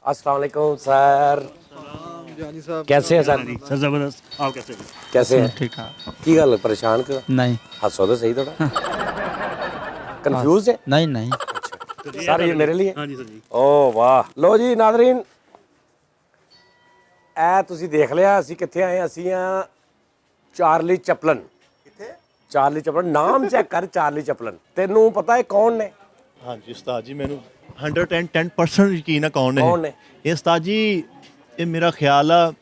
अस्सलाम वालेकुम सर। जानी साहब कैसे हैं सर? सर जबरदस्त। आप कैसे हैं? कैसे हैं? ठीक ठाक। की गल परेशान क्यों? नहीं हंसो तो सही थोड़ा। कंफ्यूज है नहीं नहीं सर, ये मेरे लिए। हाँ जी सर जी। ਓ ਵਾਹ ਲੋ ਜੀ ਨਾਜ਼ਰੀਨ, ਇਹ ਤੁਸੀਂ ਦੇਖ ਲਿਆ ਅਸੀਂ ਕਿੱਥੇ ਆਏ ਹਾਂ। ਅਸੀਂ ਆ ਚਾਰਲੀ ਚਪਲਨ। ਕਿੱਥੇ? ਚਾਰਲੀ ਚਪਲਨ। ਨਾਮ ਚੈੱਕ ਕਰ, ਚਾਰਲੀ ਚਪਲਨ। ਤੈਨੂੰ ਪਤਾ ਹੈ ਕੌਣ ਨੇ? हाँ जी उस्ताद जी मैंने 110% ਯਕੀਨ ਹੈ ਕੌਣ ਕੌਣ ਨੇ ਨੇ? ਇਹ ਉਸਤਾਦ ਜੀ ਇਹ ਮੇਰਾ ਖਿਆਲ ਆ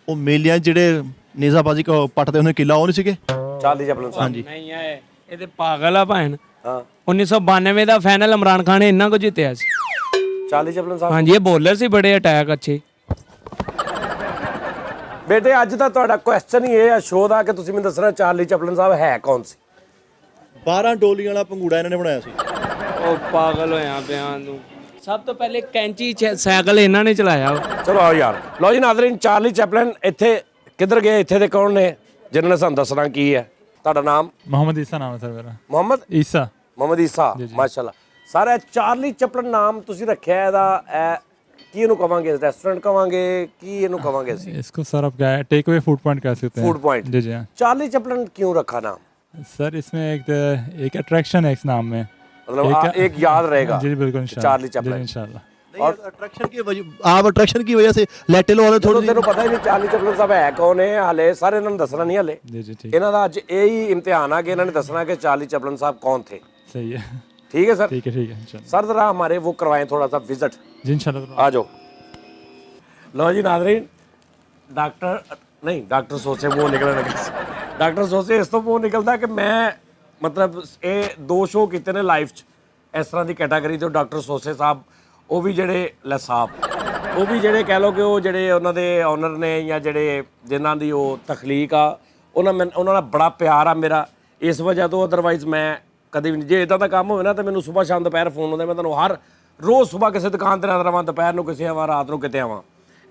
ਉਹ ਮੇਲਿਆਂ 'ਚ ਜਿਹੜੇ ਨੇਜ਼ਾਬਾਜ਼ੀ ਕੋ ਪੱਟਦੇ ਉਹਨੇ ਕਿਲਾ ਉਹ ਨਹੀਂ ਸੀਗੇ। ਚਾਰਲੀ ਚਪਲਨ ਸਾਹਿਬ। ਹਾਂਜੀ ਨਹੀਂ ਆਏ ਇਹ ਤੇ ਪਾਗਲ ਆ ਭੈਣ। ਹਾਂ 1992 ਦਾ ਫਾਈਨਲ ਇਮਰਾਨ ਖਾਨ ਨੇ ਇੰਨਾ ਕੁ ਜਿੱਤਿਆ ਸੀ। ਚਾਰਲੀ ਚਪਲਨ ਸਾਹਿਬ। ਹਾਂਜੀ ਇਹ ਬੋਲਰ ਸੀ, ਬੜੇ ਅਟੈਕ ਅੱਛੇ। ਬੇਟੇ ਅੱਜ ਤਾਂ ਤੁਹਾਡਾ ਕੁਐਸਚਨ ਹੀ ਇਹ ਆ ਸ਼ੋਅ ਦਾ ਕਿ ਤੁਸੀਂ ਮੈਨੂੰ ਦੱਸਣਾ ਚਾਰਲੀ ਚਪਲਨ ਸਾਹਿਬ ਹੈ ਕੌਣ ਸੀ? 12 ਡੋਲੀਆਂ ਵਾਲਾ ਪੰਗੂੜਾ ਇਹਨਾਂ ਨੇ ਬਣਾਇਆ ਸੀ। ਉਹ ਪਾਗਲ ਹੋਇਆ ਪਿਆ ਨੂੰ। ਸਭ ਤੋਂ ਪਹਿਲੇ ਕੈਂਚੀ ਸਾਈਕਲ ਇਹਨਾਂ ਨੇ ਚਲਾਇਆ। ਚਲੋ ਆਓ ਯਾਰ। ਲਓ ਜੀ ਨਾਜ਼ਰੀਨ, ਚਾਰਲੀ ਚੈਪਲਨ ਇੱਥੇ ਕਿੱਧਰ ਗਏ? ਇੱਥੇ ਦੇ ਕੌਣ ਨੇ ਜਿਨ੍ਹਾਂ ਨੇ ਸਾਨੂੰ ਦੱਸਣਾ ਕੀ ਹੈ? ਤੁਹਾਡਾ ਨਾਮ? मोहम्मद ईसा नाम है सर मेरा। ਮੁਹੰਮਦ ईसा ਮੁਹੰਮਦ ਈਸਾ। ਮਾਸ਼ਾਅੱਲਾ। ਸਰ ਇਹ ਚਾਰਲੀ ਚੈਪਲਨ ਨਾਮ ਤੁਸੀਂ ਰੱਖਿਆ ਇਹਦਾ, ਇਹ ਕੀ ਇਹਨੂੰ ਕਵਾਂਗੇ? ਰੈਸਟੋਰੈਂਟ ਕਵਾਂਗੇ ਕੀ ਇਹਨੂੰ ਕਵਾਂਗੇ ਅਸੀਂ? इसको सर आप क्या टेक अवे फूड पॉइंट कह सकते हैं। Food point. जी जी हाँ चार्ली चैपलन क्यों रखा नाम? सर इसमें एक अट्रैक्शन है इस नाम में। मतलब एक याद रहेगा। जी बिल्कुल इंशाल्लाह। Charlie Chaplin. इंशाल्लाह। और अट्रैक्शन की वजह आप अट्रैक्शन की वजह से लेटे लो वाले ਚਲੋ थोड़ी ਤੈਨੂੰ ਪਤਾ ਹੀ ਨਹੀਂ ਚਾਰਲੀ ਚੈਪਲਨ ਸਾਹਿਬ ਹੈ ਕੌਣ ਹੈ ਹਾਲੇ। ਸਾਰੇ ਇਹਨਾਂ ਨੂੰ ਦੱਸਣਾ ਨਹੀਂ ਹਾਲੇ। जी जी ठीक ਇਹਨਾਂ ਦਾ ਅੱਜ ਇਹ ਹੀ ਇਮਤਿਹਾਨ ਆ ਕਿ ਇਹਨਾਂ ਨੇ ਦੱਸਣਾ कि चार्ली चैपलन साहब कौन थे। सही है। ठीक है सर? ठीक है इंशाल्लाह। सर जरा हमारे वो करवाएं थोड़ा सा विजिट। जी इंशाल्लाह। आ जाओ। लो जी नाज़रीन, डॉक्टर नहीं डॉक्टर सोचे मुंह निकलने लगे। डॉक्टर सोचे इस तो मुंह निकलता कि मैं मतलब ये 2 शो किए ने लाइफ च इस तरह की कैटागरी तो डॉक्टर सोचे साहब ਉਹ ਵੀ ਜਿਹੜੇ ਲੈ ਸਾਹਿਬ ਉਹ ਵੀ ਜਿਹੜੇ ਕਹਿ ਲਓ ਕਿ ਉਹ ਜਿਹੜੇ ਉਹਨਾਂ ਦੇ ਓਨਰ ਨੇ ਜਾਂ ਜਿਹੜੇ ਜਿਨ੍ਹਾਂ ਦੀ ਉਹ ਤਖਲੀਕ ਆ ਉਹਨਾਂ ਨਾਲ ਬੜਾ ਪਿਆਰ ਆ ਮੇਰਾ ਇਸ ਵਜ੍ਹਾ ਤੋਂ। ਅਦਰਵਾਈਜ਼ ਮੈਂ ਕਦੇ ਵੀ ਨਹੀਂ, ਜੇ ਇਦਾਂ ਦਾ ਕੰਮ ਹੋਵੇ ਨਾ ਤਾਂ ਮੈਨੂੰ ਸਵੇਰ ਸ਼ਾਮ ਦੁਪਹਿਰ ਫੋਨ ਆਉਂਦਾ। ਮੈਂ ਤੁਹਾਨੂੰ ਹਰ ਰੋਜ਼ ਸਵੇਰ ਕਿਸੇ ਦੁਕਾਨ ਤੇ ਨਜ਼ਰ ਆਵਾਂ, ਦੁਪਹਿਰ ਨੂੰ ਕਿਸੇ ਆਵਾਂ, ਰਾਤ ਨੂੰ ਕਿਤੇ ਆਵਾਂ।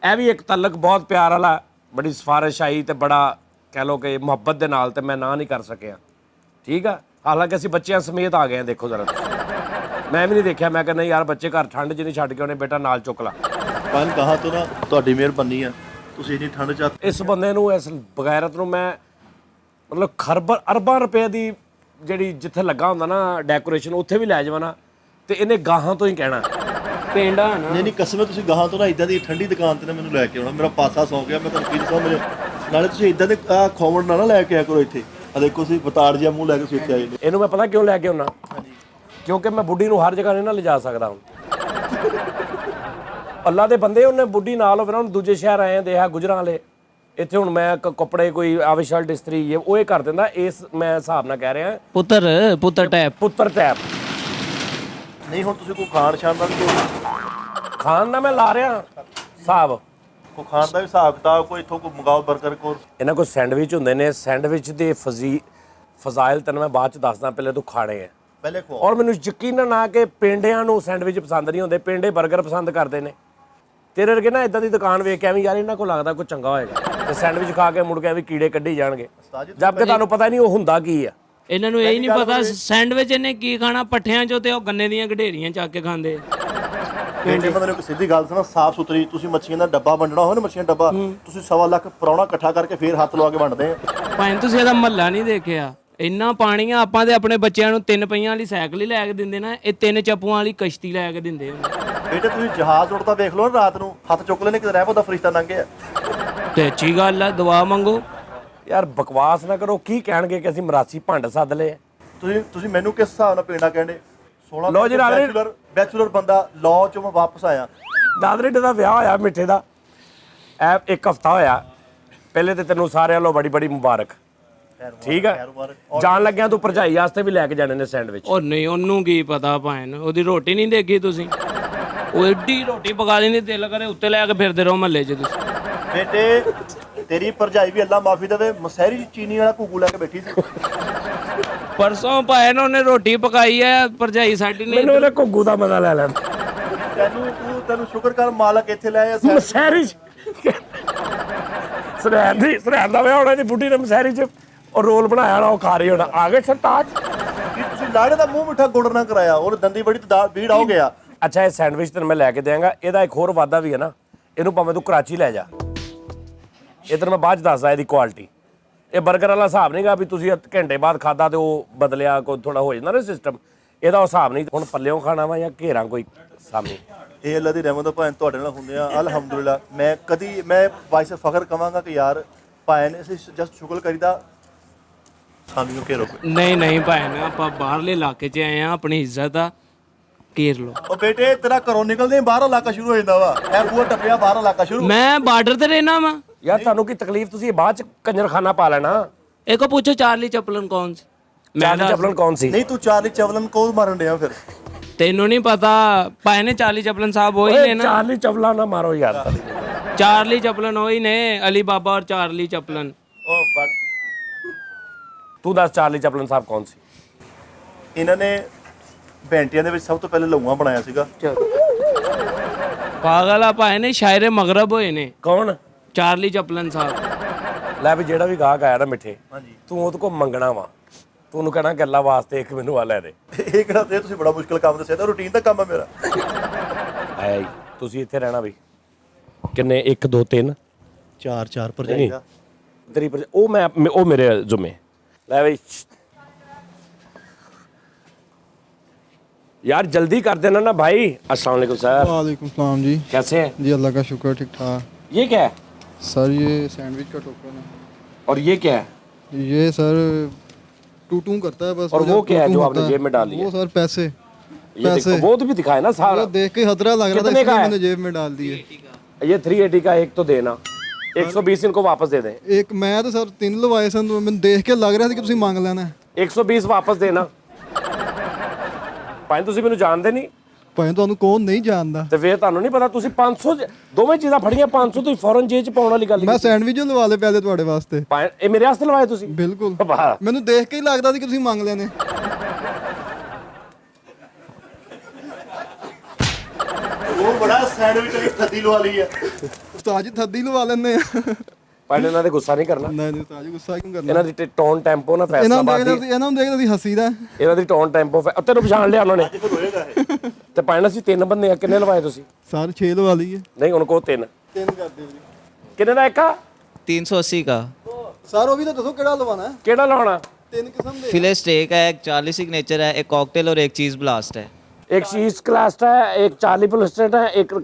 ਇਹ ਵੀ ਇੱਕ ਤਲਕ ਬਹੁਤ ਪਿਆਰ ਵਾਲਾ, ਬੜੀ ਸਿਫਾਰਿਸ਼ ਆਈ ਤੇ ਬੜਾ ਕਹਿ ਲਓ ਕਿ ਮੁਹੱਬਤ ਦੇ ਨਾਲ, ਤੇ ਮੈਂ ਨਾ ਨਹੀਂ ਕਰ ਸਕਿਆ। ਠੀਕ ਆ, ਹਾਲਾਂਕਿ ਅਸੀਂ ਬੱਚਿਆਂ ਸਮੇਤ ਆ ਗਏ ਹਾਂ। ਦੇਖੋ ਜ਼ਰਾ, ਮੈਂ ਵੀ ਨਹੀਂ ਦੇਖਿਆ। ਮੈਂ ਕਹਿੰਦਾ ਯਾਰ ਬੱਚੇ ਘਰ ਠੰਡ 'ਚ ਨਹੀਂ ਛੱਡ ਕੇ ਉਹਨੇ ਬੇਟਾ ਨਾਲ ਚੁੱਕ ਲਾ। ਪੰਨ ਕਹਾ ਤੋਂ ਨਾ ਤੁਹਾਡੀ ਮਿਹਰਬਾਨੀ ਆ ਤੁਸੀਂ ਇੰਨੀ ਠੰਡ 'ਚ ਇਸ ਬੰਦੇ ਨੂੰ, ਇਸ ਬਗੈਰਤ ਨੂੰ ਮੈਂ ਮਤਲਬ ਅਰਬਾਂ ਰੁਪਏ ਦੀ ਜਿਹੜੀ ਜਿੱਥੇ ਲੱਗਾ ਹੁੰਦਾ ਨਾ ਡੈਕੋਰੇਸ਼ਨ, ਉੱਥੇ ਵੀ ਲੈ ਜਾਵਾਂ ਨਾ ਤੇ ਇਹਨੇ ਗਾਹਾਂ ਤੋਂ ਹੀ ਕਹਿਣਾ ਪਿੰਡ ਆ ਨਾ। ਨਹੀਂ ਕਸਮ ਹੈ ਤੁਸੀਂ ਗਾਹਾਂ ਤੋਂ ਨਾ ਇਦਾਂ ਦੀ ਠੰਡੀ ਦੁਕਾਨ ਤੇ ਨਾ ਮੈਨੂੰ ਲੈ ਕੇ ਆਉਣਾ। ਮੇਰਾ ਪਾਸਾ ਸੌ ਗਿਆ। ਮੈਂ ਤੁਹਾਨੂੰ ਕੀ ਦੱਸਾਂ, ਮੇਰੇ ਨਾਲੇ ਤੁਸੀਂ ਇਦਾਂ ਦੇ ਖੋਵੜ ਨਾ ਲੈ ਕੇ ਆਇਆ ਕਰੋ ਇੱਥੇ। ਆ ਦੇਖੋ ਤੁਸੀਂ ਬਤਾੜ ਜਿਹਾ ਮੂੰਹ ਲੈ ਕੇ ਤੁਸੀਂ ਇੱਥੇ ਆਏ ਨੇ। ਇਹਨੂੰ ਮੈਂ ਪਤਾ ਕਿਉਂ ਲੈ ਕੇ ਆਉਣਾ? ਕਿਉਂਕਿ ਮੈਂ ਬੁੱਢੀ ਨੂੰ ਹਰ ਜਗ੍ਹਾ ਨਹੀਂ ਨਾ ਲਿਜਾ ਸਕਦਾ ਹੁਣ। ਅੱਲਾ ਦੇ ਬੰਦੇ, ਉਹਨੇ ਬੁੱਢੀ ਨਾਲ ਹੋਵੇ ਨਾ, ਉਹਨੂੰ ਦੂਜੇ ਸ਼ਹਿਰ ਆਏ ਦੇਹਾ ਗੁਜਰਾਂ ਵਾਲੇ, ਇੱਥੇ ਹੁਣ ਮੈਂ ਕੱਪੜੇ ਕੋਈ ਆਵੇ ਸ਼ਰਟ ਇਸਤਰੀ ਉਹ ਇਹ ਕਰ ਦਿੰਦਾ। ਇਸ ਮੈਂ ਹਿਸਾਬ ਨਾਲ ਕਹਿ ਰਿਹਾ ਪੁੱਤਰ ਟੈਪ। ਪੁੱਤਰ ਟੈਪ। ਨਹੀਂ ਹੁਣ ਤੁਸੀਂ ਕੋਈ ਖਾਣ ਸ਼ਾਨ ਦਾ ਵੀ ਖਾਣ ਦਾ ਮੈਂ ਲਾ ਰਿਹਾ ਹਿਸਾਬ। ਕੋਈ ਖਾਣ ਦਾ ਵੀ ਹਿਸਾਬ ਕਿਤਾਬ ਕੋਈ ਇੱਥੋਂ ਕੋਈ ਮੰਗਾਓ 버ਗਰ ਕੋਲ। ਇਹਨਾਂ ਕੋਲ ਸੈਂਡਵਿਚ ਹੁੰਦੇ ਨੇ। ਸੈਂਡਵਿਚ ਦੇ ਫਜ਼ਾਇਲ ਤੈਨੂੰ ਮੈਂ ਬਾਅਦ ਚ ਦੱਸਦਾ, ਪਹਿਲੇ ਤੂੰ ਖਾਣੇ ਆ। ਪਹਿਲੇ ਖਵਾਓ। ਔਰ ਮੈਨੂੰ ਯਕੀਨਨ ਆ ਕਿ ਪਿੰਡਿਆਂ ਨੂੰ ਸੈਂਡਵਿਚ ਪਸੰਦ ਨਹੀਂ ਹੁੰਦੇ। ਪਿੰਡੇ 버ਗਰ ਪਸੰਦ ਕਰਦੇ ਨੇ। ਤੇਰੇ ਵਰਗੇ ਨਾ ਇਦਾਂ ਦੀ ਦੁਕਾਨ ਵੇਖ ਕੇ ਐਵੇਂ ਯਾਰ ਇਹਨਾਂ ਕੋਲ ਲੱਗਦਾ ਕੋਈ ਚੰਗਾ ਹੋਏਗਾ, ਤੇ ਸੈਂਡਵਿਚ ਖਾ ਕੇ ਮੁੜ ਕੇ ਵੀ ਕੀੜੇ ਕੱਢੀ ਜਾਣਗੇ, ਜਦਕਿ ਤੁਹਾਨੂੰ ਪਤਾ ਨਹੀਂ ਉਹ ਹੁੰਦਾ ਕੀ ਆ। ਇਹਨਾਂ ਨੂੰ ਇਹ ਨਹੀਂ ਪਤਾ ਸੈਂਡਵਿਚ ਇਹਨੇ ਕੀ ਖਾਣਾ, ਪੱਠਿਆਂ ਚੋਂ ਤੇ ਉਹ ਗੰਨੇ ਦੀਆਂ ਗਢੇਰੀਆਂ ਚੱਕ ਕੇ ਖਾਂਦੇ। ਪਿੰਡੇ ਬੰਦੇ ਨੂੰ ਇੱਕ ਸਿੱਧੀ ਗੱਲ ਸੁਣਾ, ਸਾਫ ਸੁਥਰੀ। ਤੁਸੀਂ ਮੱਛੀਆਂ ਦਾ ਡੱਬਾ ਵੰਡਣਾ ਹੋਵੇ ਨਾ, ਮੱਛੀਆਂ ਡੱਬਾ ਤੁਸੀਂ 1.25 ਲੱਖ ਪਰੌਣਾ ਇਕੱਠਾ ਕਰਕੇ ਫੇਰ ਹੱਥ ਲਵਾ ਕੇ ਵੰਡਦੇ ਆ। ਭਾਵੇਂ ਤੁਸੀਂ ਇਹਦਾ ਮਹੱਲਾ ਨਹੀਂ ਦੇਖਿਆ, ਇੰਨਾ ਪਾਣੀ ਆ। ਆਪਾਂ ਤੇ ਆਪਣੇ ਬੱਚਿਆਂ ਨੂੰ 3 ਪਹੀਆਂ ਵਾਲੀ ਸਾਈਕਲ ਹੀ ਲੈ ਕੇ ਦਿੰਦੇ ਨਾ, ਇਹ 3 ਚੱਪੂਆਂ ਵਾਲੀ ਕਸ਼ਤੀ ਲੈ ਕੇ ਦਿੰਦੇ। ਬੇਟੇ ਤੁਸੀਂ ਜਹਾਜ਼ ਉੜਦਾ ਵੇਖ ਲਓ ਨਾ, ਰਾਤ ਨੂੰ ਹੱਥ ਚੁੱਕ ਲੈਣੇ ਕਿਤੇ ਰਹਿ ਪੋਦਾ ਫਰਿਸ਼ਤਾ ਲੰਘੇ। ਤੇ ਅੱਛੀ ਗੱਲ ਆ, ਦੁਆ ਮੰਗੋ। ਯਾਰ ਬਕਵਾਸ ਨਾ ਕਰੋ। ਕੀ ਕਹਿਣਗੇ ਕਿ ਅਸੀਂ ਮਰਾਸੀ ਭੰਡ ਸੱਦ ਲਏ? ਤੁਸੀਂ ਮੈਨੂੰ ਕਿਸ ਹਿਸਾਬ ਨਾਲ ਪਿੰਡਾ ਕਹਿੰਦੇ? 16 ਲਓ ਜੀ ਨਾਜ਼ਰੀਨ, ਬੈਚਲਰ ਬੰਦਾ ਲਾਅ ਚੋਂ ਮੈਂ ਵਾਪਸ ਆਇਆ। ਨਾਜ਼ਰੀਨ ਦਾ ਵਿਆਹ ਹੋਇਆ ਮਿੱਠੇ ਦਾ, ਇਹ 1 ਹਫ਼ਤਾ ਹੋਇਆ। ਪਹਿਲੇ ਤੇ ਤੈਨੂੰ ਸਾਰਿਆਂ ਵੱਲੋਂ ਬੜੀ ਬੜੀ ਮੁਬਾਰਕ। ਠੀਕ ਹੈ, ਜਾਣ ਲੱਗਿਆ ਤੂੰ ਭਰਜਾਈ ਵਾਸਤੇ ਵੀ ਲੈ ਕੇ ਜਾਣੇ ਨੇ ਸੈਂਡਵਿਚ। ਉਹ ਨਹੀਂ, ਉਹਨੂੰ ਕੀ ਪਤਾ ਭਾਵੇਂ ਉਹਦੀ ਰੋਟੀ ਨਹੀਂ ਦੇਖੀ ਤੁਸੀਂ। ਉਹ ਏਡੀ ਰੋਟੀ ਪਕਾ ਲੈਂਦੀ, ਦਿਲ ਕਰੇ ਉੱਤੇ ਲੈ ਕੇ ਫਿਰਦੇ ਰਹੋ ਮਹੱਲੇ 'ਚ ਤੁਸੀਂ। ਬੇਟੇ ਤੇਰੀ ਭਰਜਾਈ ਵੀ ਅੱਲਾ ਮਾਫੀ ਦੇਵੇ, ਮਸਹਿਰੀ ਚੀਨੀ ਵਾਲਾ ਘੂਗੂ ਲੈ ਕੇ ਬੈਠੀ ਸੀ। ਪਰਸੋਂ ਭਾਵੇਂ ਨਾ ਉਹਨੇ ਰੋਟੀ ਪਕਾਈ ਹੈ ਭਰਜਾਈ ਸਾਡੀ ਨੇ। ਮੈਨੂੰ ਉਹਨੇ ਘੁੱਗੂ ਦਾ ਮਜ਼ਾ ਲੈ ਲੈਣ। ਤੈਨੂੰ ਸ਼ੁਕਰ ਕਰ ਮਾਲਕ ਇੱਥੇ ਲੈ ਆਇਆ। ਮਸਹਿਰੀ ਸਰਹੰਦ ਦਾ ਵਿਆਹ ਹੋਣਾ ਜੀ, ਬੁੱਢੀ ਨੇ ਮਸਹਿਰੀ 'ਚ ਉਹ ਰੋਲ ਬਣਾਇਆ ਨਾ, ਉਹ ਖਾ ਰਹੀ ਹੋਣਾ। ਆ ਗਏ ਸਰਤਾਜ। ਕੀ ਤੁਸੀਂ ਲਾੜੇ ਦਾ ਮੂੰਹ ਮਿੱਠਾ ਗੁੜ ਨਾ ਕਰਾਇਆ? ਉਹ ਦੰਦੀ ਬੜੀ ਬੀੜ ਹੋ ਗਿਆ। ਅੱਛਾ ਇਹ ਸੈਂਡਵਿਚ ਤੈਨੂੰ ਮੈਂ ਲੈ ਕੇ ਦਿਆਂਗਾ, ਇਹਦਾ ਇੱਕ ਹੋਰ ਵਾਅਦਾ ਵੀ ਹੈ ਨਾ, ਇਹਨੂੰ ਭਾਵੇਂ ਤੂੰ ਕਰਾਚੀ ਲੈ ਜਾ, ਇਹ ਤੈਨੂੰ ਮੈਂ ਬਾਅਦ 'ਚ ਦੱਸਦਾ ਇਹਦੀ ਕੁਆਲਿਟੀ। ਇਹ 버ਗਰ ਵਾਲਾ ਹਿਸਾਬ ਨਹੀਂਗਾ ਵੀ ਤੁਸੀਂ ਘੰਟੇ ਬਾਅਦ ਖਾਦਾ ਤੇ ਉਹ ਬਦਲਿਆ, ਕੋਈ ਥੋੜਾ ਹੋ ਜਾਂਦਾ ਨਾ ਸਿਸਟਮ, ਇਹਦਾ ਉਹ ਹਿਸਾਬ ਨਹੀਂ। ਹੁਣ ਪੱਲਿਓਂ ਖਾਣਾ ਵਾ ਜਾਂ ਘੇਰਾਂ ਕੋਈ ਸਾਹਮਣੇ। ਇਹ ਅੱਲਾ ਦੀ ਰਹਿਮਤ ਭਾਵੇਂ ਤੁਹਾਡੇ ਨਾਲ ਹੁੰਦੇ ਆ ਅਲਹਮਦੁਲਿਲਾ। ਮੈਂ ਬਾਇਸ ਫਖਰ ਕਵਾਂਗਾ ਕਿ ਯਾਰ ਭਾਵੇਂ ਨੇ ਅਸੀਂ ਜਸਟ ਸ਼ੁਕਰ ਕਰੀਦਾ ਸਾਨੂੰ ਘੇਰੋ। ਨਹੀਂ ਭਾਈ ਨਾ, ਆਪਾਂ ਬਾਹਰਲੇ ਇਲਾਕੇ 'ਚ ਆਏ ਆ, ਆਪਣੀ ਇੱਜ਼ਤ ਆ, ਘੇਰ ਲਓ। ਉਹ ਬੇਟੇ ਤੇਰਾ ਘਰੋਂ ਨਿਕਲਦੇ ਬਾਹਰ ਇਲਾਕਾ ਸ਼ੁਰੂ ਹੋ ਜਾਂਦਾ ਵਾ, ਇਹ ਬੂਹਾ ਟੱਪਿਆ ਬਾਹਰ ਇਲਾਕਾ ਸ਼ੁਰੂ। ਮੈਂ ਬਾਰਡਰ ਤੇ ਰਹਿਣਾ ਵਾ ਯਾਰ ਤੁਹਾਨੂੰ ਕੀ ਤਕਲੀਫ, ਤੁਸੀਂ ਬਾਅਦ 'ਚ ਕੰਜਰਖਾਨਾ ਪਾ ਲੈਣਾ। ਇਹ ਕੋ ਪੁੱਛੋ ਚਾਰਲੀ ਚਪਲਨ ਕੌਣ ਸੀ? ਚਾਰਲੀ ਚਪਲਨ ਕੌਣ ਸੀ? ਨਹੀਂ ਤੂੰ ਚਾਰਲੀ ਚਵਲਨ ਕੋਲ ਮਾਰਨ ਡਿਆ ਫਿਰ। ਤੈਨੂੰ ਨਹੀਂ ਪਤਾ, ਭਾਈ ਨੇ ਚਾਰਲੀ ਚਪਲਨ ਸਾਹਿਬ ਉਹੀ ਨੇ ਨਾ। ਚਾਰਲੀ ਚਪਲਾ ਨਾ ਮਾਰੋ ਯਾਰ। ਚਾਰਲੀ ਚਪਲਨ ਉਹੀ ਨੇ, ਅਲੀ ਬਾਬਾ ਔਰ ਚਾਰਲੀ ਚਪਲਨ। ਉਹ ਬਸ ਤੂੰ ਦੱਸ ਚਾਰਲੀ ਚਪਲਨ ਸਾਹਿਬ ਕੌਣ ਸੀ? ਇਹਨਾਂ ਨੇ ਬੈਂਟੀਆਂ ਦੇ ਵਿੱਚ ਸਭ ਤੋਂ ਪਹਿਲੇ ਲਹੂਆਂ ਬਣਾਇਆ ਸੀਗਾ। ਪਾਗਲ ਆ, ਭਾਈ ਨੇ ਸ਼ਾਇਰੇ ਮਗਰਬ ਹੋਏ ਨੇ ਕੌਣ? ਚਾਰਲੀ ਚਪਲਨ ਸਾਹਿਬ। ਲੈ ਵੀ ਜਿਹੜਾ ਵੀ ਗਾਹਕ ਆਇਆ ਨਾ ਮਿੱਠੇ, ਹਾਂਜੀ ਤੂੰ ਉਹਦੇ ਕੋਲ ਮੰਗਣਾ ਵਾ, ਤੂੰ ਉਹਨੂੰ ਕਹਿਣਾ ਗੱਲਾਂ ਵਾਸਤੇ ਇੱਕ ਮੈਨੂੰ ਆ ਲੈ ਦੇ। ਇਹ ਕਿਹੜਾ ਤੇ ਤੁਸੀਂ ਬੜਾ ਮੁਸ਼ਕਲ ਕੰਮ ਦੱਸਿਆ, ਤਾਂ ਰੂਟੀਨ ਦਾ ਕੰਮ ਹੈ ਮੇਰਾ। ਆਇਆ ਜੀ, ਤੁਸੀਂ ਇੱਥੇ ਰਹਿਣਾ ਬਈ। ਕਿੰਨੇ? 1 2 3 4 ਪਰ ਨਹੀਂ ਤੇਰੀ ਉਹ ਮੇਰੇ ਜ਼ੁਮੇ। ਲੈ ਬਈ यार जल्दी कर देना ना भाई। अस्सलाम वालेकुम सर। वालेकुम सलाम जी। कैसे हैं? जी अल्लाह का शुक्र ठीक ठाक। ये क्या है? सर ये सैंडविच का टोकन है। और ये क्या है? ये सर टू करता है बस। और वो क्या है जो आपने जेब में डाल लिया? वो सर पैसे। ये देखो, वो तो भी दिखाए ना सारा। देख के खतरा लग रहा था कितने का इसलिए है? मैंने जेब में डाल दिए। ये 380 का एक तो देना, 120 इनको वापस दे दें। एक मैं तो सर 3 लवाए सन, तो मैंने देख के लग रहा था कि तुम मांग लेना है। 120 वापस देना। ਭਾਈ ਤੁਸੀਂ ਮੈਨੂੰ ਜਾਣਦੇ ਨਹੀਂ ਭਾਵੇਂ ਤੁਹਾਨੂੰ ਕੌਣ ਨਹੀਂ ਜਾਣਦਾ। ਤੇ ਫੇਰ ਤੁਹਾਨੂੰ ਨਹੀਂ ਪਤਾ, ਤੁਸੀਂ 500 ਦੋਵੇਂ ਚੀਜ਼ਾਂ ਫੜੀਆਂ, 500 ਤੁਸੀਂ ਫੌਰਨ ਜੇਬ ਚ ਪਾਉਣ ਵਾਲੀ ਗੱਲ ਮੈਂ ਸੈਂਡਵਿਚ ਲਵਾ ਲਏ ਪਹਿਲੇ ਤੁਹਾਡੇ ਵਾਸਤੇ। ਭਾਈ ਇਹ ਮੇਰੇ ਵਾਸਤੇ ਲਵਾਏ ਤੁਸੀਂ? ਬਿਲਕੁਲ। ਵਾਹ। ਮੈਨੂੰ ਦੇਖ ਕੇ ਹੀ ਲੱਗਦਾ ਸੀ ਕਿ ਤੁਸੀਂ ਮੰਗ ਲੈਣੇ। ਉਹ ਬੜਾ ਸੈਂਡਵਿਚ ਦੀ ਥੱਦੀ ਲਵਾ ਲਈ ਹੈ। ਉਸਤਾਦ ਜੀ ਥੱਦੀ ਲਵਾ ਲੈਣੇ ਆ। ਭਾਈ ਇਹਨਾਂ ਦੇ ਗੁੱਸਾ ਨਹੀਂ ਕਰਨਾ। ਨਹੀਂ ਨਹੀਂ ਉਸਤਾਦ ਜੀ ਗੁੱਸਾ ਕਿਉਂ ਕਰਨਾ? ਇਹਨਾਂ ਦੀ ਟੋਨ ਟੈਂਪੋ ਨਾ ਇਹਨਾਂ ਫੈਸਲਾਬਾਦ ਦੀ, ਨੂੰ ਦੇਖਦਾ ਸੀ ਹੱਸੀ ਦਾ। ਇਹਨਾਂ ਦੀ ਟੋਨ ਟੈਂਪੋ ਤੈਨੂੰ ਪਛਾਣ ਲਿਆ ਉਹਨਾਂ ਨੇ। ਅੱਜ ਫਿਰ ਹੋਏਗਾ ਇਹ। ਤੇ ਭਾਈ ਅਸੀਂ 3 ਬੰਦੇ ਆ, ਕਿੰਨੇ ਲਵਾਏ ਤੁਸੀਂ? ਸਰ 6 ਲਵਾ ਲਈਏ। ਨਹੀਂ ਉਹਨਾਂ ਕੋਲ 3 ਕਰ ਦਿਓ ਜੀ। ਕਿੰਨੇ ਦਾ ਇੱਕ ਆ? 380 का ਸਰ ਉਹ ਵੀ ਤਾਂ ਦੱਸੋ ਕਿਹੜਾ ਲਵਾਣਾ ਹੈ? ਕਿਹੜਾ ਲਾਉਣਾ? 3 ਕਿਸਮ ਦੇ। फिले स्टेक है, एक चार्ली सिग्नेचर है, एक कॉकटेल और एक चीज़ ब्लास्ट है। एक चीज क्लास्ट है, एक चार्ली प्लस्टेट है, एक